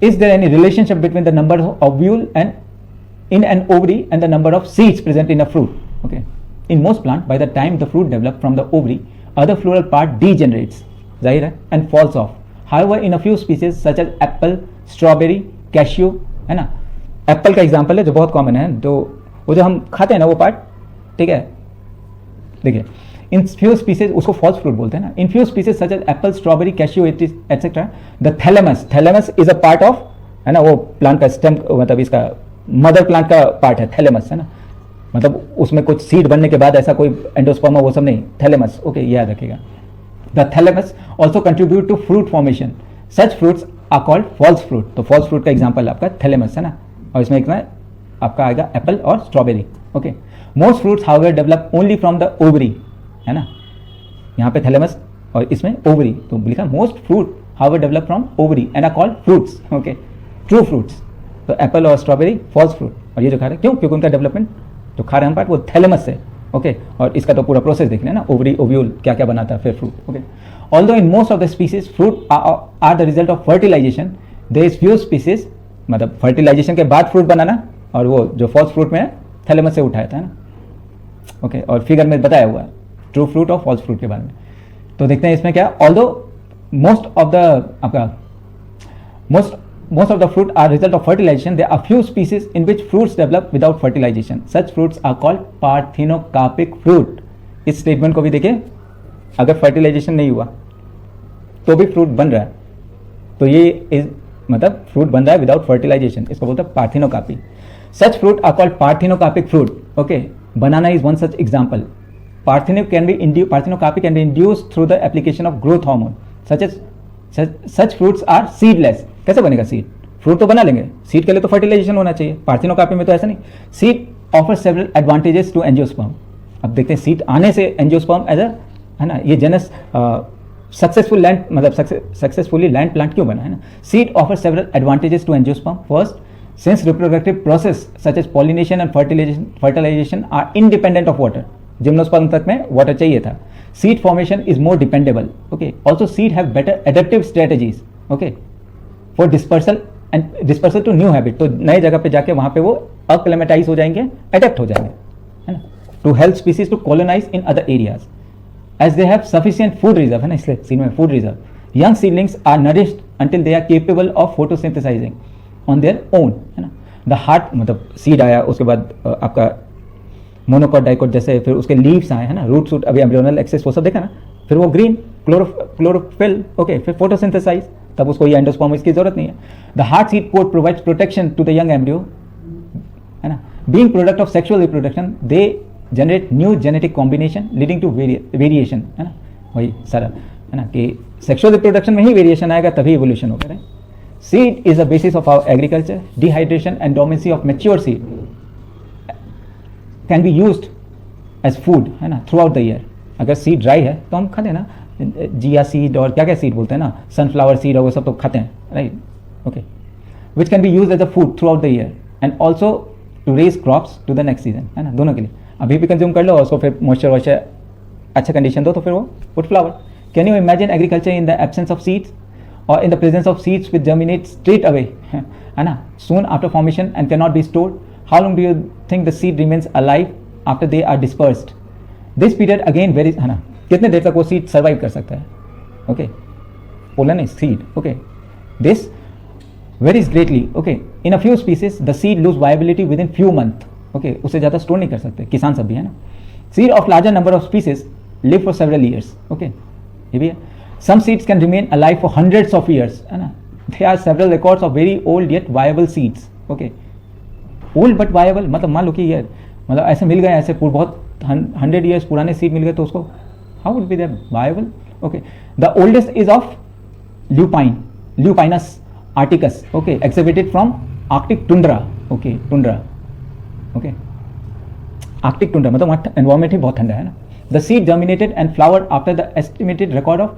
Is there any relationship between the number of ovule and in an ovary and the number of seeds present in a fruit? Okay, in most plant by the time the fruit develop from the ovary other floral part degenerates, जाहिर है, and falls off. However in a few species such as apple, strawberry, cashew, है ना, Apple का example है जो बहुत common है, जो वो जो हम खाते हैं ना वो पार्ट, ठीक है। देखिए, इन फ्यू स्पीसीज उसको फॉल्स फ्रूट बोलते हैं ना। In few species such as apple, strawberry, cashew etcetera the thalamus is a part of, है ना, वो प्लांट का स्टेम, मतलब इसका मदर प्लांट का पार्ट है थैलेमस, है ना, मतलब उसमें कुछ सीड बनने के बाद ऐसा कोई एंडोस्पर्म वो सब नहीं, थैलेमस। ओके, याद रखिएगा। The thalamus also contribute to fruit formation, such fruits are called false fruit. तो फॉल्स फ्रूट का एग्जाम्पल आपका थैलेमस, है ना, और इसमें एक आपका आएगा एप्पल और strawberry. Okay, most fruits however develop only from the ovary, है ना, यहाँ पे थैलेमस और इसमें ओवरी, तो लिखा most fruit however develop from ovary and are called fruits. Okay, true fruits, तो एप्पल और स्ट्रॉबेरी फॉल्स फ्रूट, और ये जो खा रहे हैं क्यों, क्योंकि उनका डेवलपमेंट जो खा रहे हैं हम पार्ट वो थैलेमस है। ओके, और इसका तो पूरा प्रोसेस देखना है ना, ओवरी, ओव्यूल, क्या क्या बनाता है फिर fruit. Okay, although in most of the species fruit are the result of fertilization, there is few species, मतलब फर्टिलाइजेशन के बाद फ्रूट बनाना, और वो जो फॉल्स फ्रूट में है थैलेमस से उठाया था ना। ओके, और फिगर में बताया हुआ है ट्रू फ्रूट और फॉल्स फ्रूट के बारे में। तो देखते हैं इसमें क्या, although most of the fruit are result of fertilization, there are few species in which fruits develop without fertilization, such fruits are called parthenocarpic fruit. इस स्टेटमेंट को भी देखिए, अगर फर्टिलाइजेशन नहीं हुआ तो भी फ्रूट बन रहा है, तो ये मतलब फ्रूट बन रहा है विदाउट फर्टिलाइजेशन, इसको बोलते हैं parthenocarpy. Such fruit are called parthenocarpic fruit. Okay, banana is one such example. Parthenocarpy can be induced through the application of growth hormone. Such fruits are seedless. कैसे बनेगा सीड? फ्रूट तो बना लेंगे, seed के लिए तो फर्टिलाइजेशन होना चाहिए। पार्थिनोकार्पी में तो ऐसा नहीं। Seed offer several advantages to angiosperm. अब देखते हैं सीड आने से एंजियोस्पर्म एज अ, है ना, ये जेनस सक्सेसफुल लैंड, मतलब सक्सेसफुली लैंड प्लांट क्यों बना, है ना। Seed offer several advantages to angiosperm. First, since reproductive process such as pollination and fertilization are independent of water, gymnosperm तक में वाटर चाहिए था। seed formation is more dependable. Okay, also seed have better adaptive strategies. Okay, for dispersal to new habit, तो नए जगह पे जाके वहां पे वो acclimatize हो जाएंगे, adapt हो जाएंगे, है ना, to help species to colonize in other areas as they have sufficient food reserve, है ना, इसलिए सीड में food reserve. Young seedlings are nourished until they are capable of photosynthesizing on their own, है ना। द हार्ट, मतलब seed आया, उसके बाद आपका मोनोकॉट, डाइकॉट जैसे, फिर उसके लीव्स आए, है ना, रूट सूट, अभी एम्ब्रियोनल एक्सेस वो सब देखा ना, फिर वो ग्रीन क्लोरोफिल, ओके, फिर फोटोसिंथेसाइज, तब उसको ये एंडोस्पर्म इसकी जरूरत नहीं है। The hard seed coat provides protection to the young embryo, है ना। Being product of sexual reproduction they generate new genetic combination leading to variation, है ना, वही सारा, है ना, कि सेक्सुअल रिप्रोडक्शन में ही वेरिएशन आएगा तभी इवोल्यूशन होगा, right. Seed is the basis of our agriculture. Dehydration and dormancy of mature seed can be used as food, है ना, थ्रू आउट द ईयर. अगर सीड ड्राई है तो हम खाते हैं ना, जिया सीड और क्या क्या सीड बोलते हैं ना, सनफ्लावर सीड और वो सब तो खाते हैं, right. Okay, which can be use as a food throughout the year and also to raise crops to the next season, है ना, दोनों के लिए. अभी भी कंज्यूम कर लो और उसको फिर मॉइस्चर वॉइस्चर अच्छा कंडीशन दो तो फिर वो put flower. Can you imagine agriculture in the absence of seeds or in the presence of seeds which germinate straight away, है ना, soon after formation and cannot be stored? How long do you think the seed remains alive after they are dispersed? This period again varies, है ना, कितने देर तक वो seed survive कर सकता है. Okay, pollen is seed. Okay, this varies greatly. Okay, in a few species the seed lose viability within few months. Okay, उससे ज़्यादा स्टोर नहीं कर सकते किसान सब भी, है ना. Seed of larger number of species live for several years. Okay, ये भी है. Some seeds can remain alive for hundreds of years, है ना. There are several records of very old yet viable seeds. Okay, old but viable मतलब मान लो कि ये मतलब ऐसे मिल गए, ऐसे बहुत 100 years पुराने सीड मिल गए तो उसको how would be that viable? Okay, the oldest is of Lupinus articus. Okay, excavated from Arctic tundra. Okay, tundra. Okay, Arctic tundra मतलब environment ही बहुत ठंडा है ना. The seed germinated and flowered after the estimated record of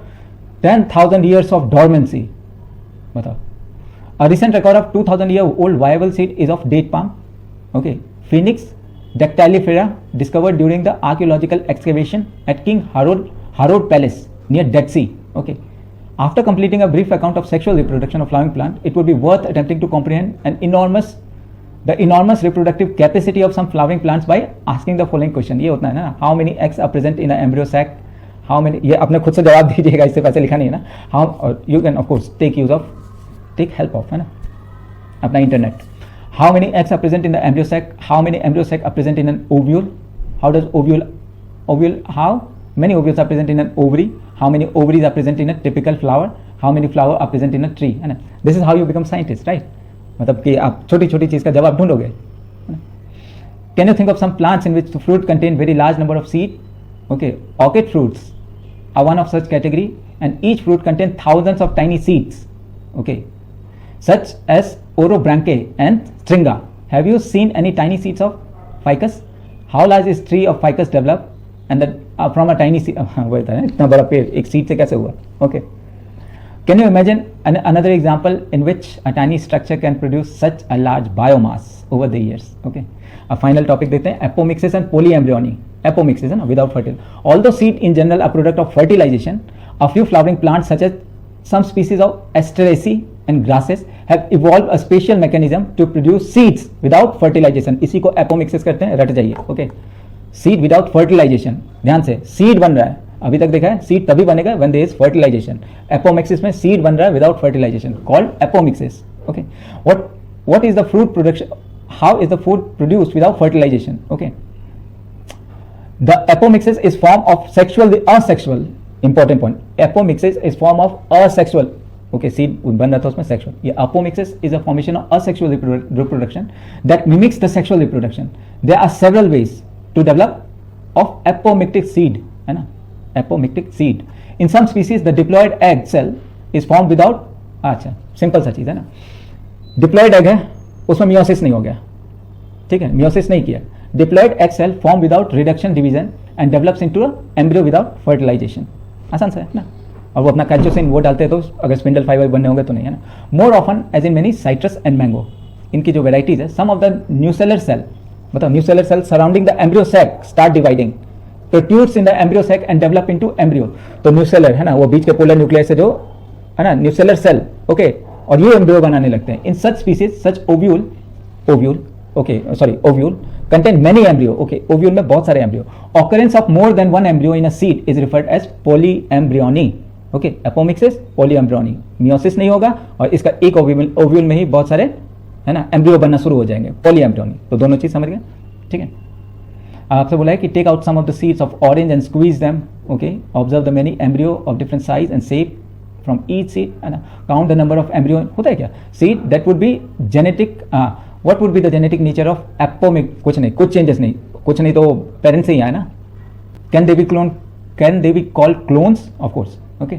10,000 years of dormancy. बताओ. A recent record of 2,000-year-old viable seed is of date palm. Okay, Phoenix dactylifera discovered during the archaeological excavation at King Harod Palace near Dead Sea. Okay, after completing a brief account of sexual reproduction of flowering plant, it would be worth attempting to comprehend the enormous reproductive capacity of some flowering plants by asking the following question. ये होता है ना, how many eggs are present in an embryo sac? How many, ये अपने खुद से जवाब दीजिएगा, इससे पैसे लिखा नहीं है ना. How you can of course take help of, है ना, अपना internet. How many eggs are present in the embryo sac? How many embryo sac are present in an ovule? How many ovules are present in an ovary? How many ovaries are present in a typical flower? How many flowers are present in a tree? है ना. This is how you become scientist, right? मतलब कि आप छोटी छोटी चीज़ का जवाब ढूंढोगे. Can you think of some plants in which the fruit contain very large number of seed? Okay, orchid fruits are one of such category, and each fruit contains thousands of tiny seeds. Okay, such as Orobranche and Stringa. Have you seen any tiny seeds of ficus? How large is tree of ficus develop? And that from a tiny seed. वो था इतना बड़ा पेड़ एक seed से कैसे हुआ? Okay. Can you imagine another example in which a tiny structure can produce such a large biomass over the years? Okay. A final topic देते हैं, apomixis and polyembryony. Apomixis है ना, without fertilization. Although seed in general are product of fertilization, a few flowering plants such as some species of Asteraceae and grasses have evolved a special mechanism to produce seeds without fertilization. इसी को apomixis कहते हैं, रट जाइए. Okay. Seed without fertilization. ध्यान से, seed बन रहा है. अभी तक देखा है, सीड तभी बनेगा when there is fertilization. Apomixis में सीड बन रहा है without fertilization, called apomixis. Okay. What is the fruit production? How is the food produced without fertilization? Okay. The apomixis is form of asexual. Important point. Apomixis is form of asexual. Okay, seed बन रहा था उसमें sexual. ये apomixis is a formation of asexual reproduction that mimics the sexual reproduction. There are several ways to develop of apomictic seed, है ना? Apomictic seed. In some species, the diploid egg cell is formed without. अच्छा, simple सा चीज़ है ना. Diploid egg है, उसमें meiosis नहीं हो गया, ठीक है, मियोसिस नहीं किया. Diploid egg cell form without reduction division and develops into a embryo without fertilization. आसान सा है ना. और वो अपना कैल्शियोसिन वो डालते हैं तो अगर स्पिंडल फाइबर बनने होंगे तो नहीं, है ना. More often as in many citrus and mango. इनकी जो वेराइटीज है, some of the nucellar cell, मतलब nucellar cell surrounding the embryo sac start dividing, protrudes in the embryo sac and develop into embryo. तो nucellar है ना, वो बीच के polar nucleus से जो है ना, न्यूसेलर सेल. ओके, और ये एम्ब्रियो बनाने लगते हैं. इन सच स्पीसीज सच ovule contain many embryo. Okay, ovule में बहुत सारे embryo. Occurrence of more than one embryo in a seed is referred as polyembryony. Okay, apomixis, polyembryony. Meiosis नहीं होगा और इसका एक ovule में ही बहुत सारे है ना embryo बनना शुरू हो जाएंगे. Polyembryony. तो दोनों चीज समझ गए, ठीक है. आपसे बोला है कि take out some of the seeds of orange and squeeze them. Okay, observe the many embryo of different size and shape from each seed. है ना, count the number of embryo. होता है क्या? Seed that would be genetic. What would be the genetic nature of apomic? कुछ नहीं, कुछ changes नहीं, कुछ नहीं तो पेरेंट्स से ही आया ना. Can they be called clones? Of course. Okay.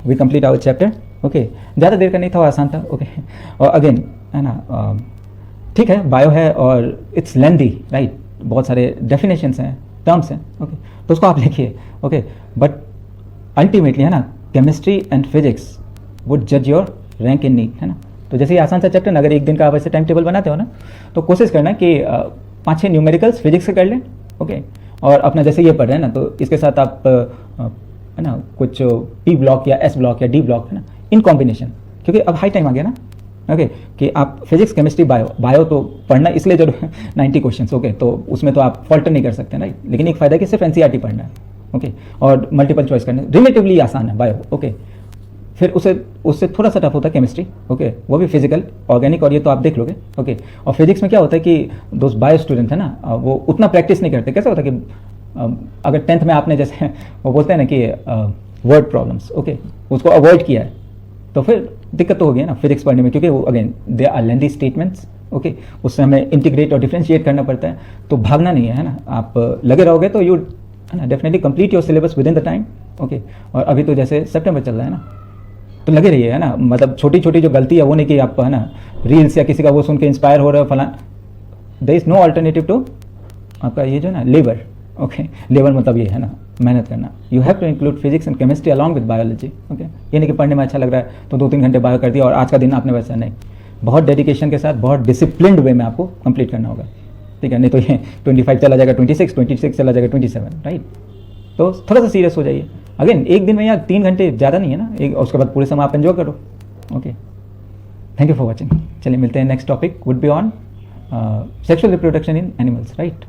We complete our chapter. Okay. ज़्यादा देर का नहीं था, आसान था. Okay. और अगेन है ना, ठीक है, बायो है और इट्स लेंदी, राइट. बहुत सारे डेफिनेशंस हैं, टर्म्स हैं, ओके, तो उसको आप लिखिए, ओके, बट अल्टीमेटली है ना, केमिस्ट्री एंड फिजिक्स वुड जज योर रैंक इन नीट, है ना। तो जैसे ये आसान सा चैप्टर, अगर एक दिन का आप ऐसे टाइम टेबल बनाते हो ना, तो कोशिश करना कि 5-6 न्यूमेरिकल्स फिजिक्स से कर लें, ओके, और अपना जैसे ये पढ़ रहे हैं ना, तो इसके साथ आप है ना कुछ पी ब्लॉक या एस ब्लॉक या डी ब्लॉक, है ना, इन कॉम्बिनेशन, क्योंकि अब हाई टाइम आ गया ना, ओके, कि आप फिजिक्स केमिस्ट्री बायो तो पढ़ना इसलिए जरूर 90 क्वेश्चन, ओके, तो उसमें तो आप फॉल्टर नहीं कर सकते, राइट, लेकिन एक फ़ायदा कि सिर्फ एनसीईआरटी पढ़ना है, ओके, और मल्टीपल चॉइस करना रिलेटिवली आसान है बायो, ओके। फिर उससे थोड़ा सा टफ होता है केमिस्ट्री, ओके, वो भी फिजिकल, ऑर्गेनिक, और ये तो आप देख लोगे, ओके। और फिजिक्स में क्या होता है कि दोस्त बायो स्टूडेंट है ना, वो उतना प्रैक्टिस नहीं करते। कैसा होता है कि अगर 10th में आपने जैसे वो बोलते हैं ना कि वर्ड प्रॉब्लम्स, ओके, उसको अवॉइड किया है, तो फिर दिक्कत तो होगी है ना फिजिक्स पढ़ने में, क्योंकि वो again they are lengthy statements, okay, उससे हमें इंटीग्रेट और डिफ्रेंशिएट करना पड़ता है, तो भागना नहीं है ना, आप लगे रहोगे तो यू है ना definitely complete your syllabus with in the time, okay. और अभी तो जैसे सितंबर चल रहा है ना, तो लगे रहिए, है ना, मतलब छोटी छोटी जो गलती है वो नहीं कि आप है ना रील्स या किसी का वो सुन के इंस्पायर हो रहे हो फला, there is no alternative to आपका ये जो ना लेबर, ओके, लेबर मतलब ये है ना मेहनत करना। You have to include physics and chemistry along with biology, okay. ये नहीं कि पढ़ने में अच्छा लग रहा है तो 2-3 घंटे बायो कर दिया और आज का दिन आपने वैसा नहीं, बहुत डेडिकेशन के साथ बहुत डिसिप्लिन्ड वे में आपको कंप्लीट करना होगा, ठीक है, नहीं तो ये 25 चला जाएगा 26 चला जाएगा 27, राइट। तो थोड़ा सा सीरियस हो जाइए। अगेन एक दिन में यार 3 घंटे ज़्यादा नहीं है ना, एक उसके बाद पूरे समय आप एंजॉय करो, okay. Thank you for watching. चलिए मिलते हैं, next topic would be on sexual reproduction in animals, right.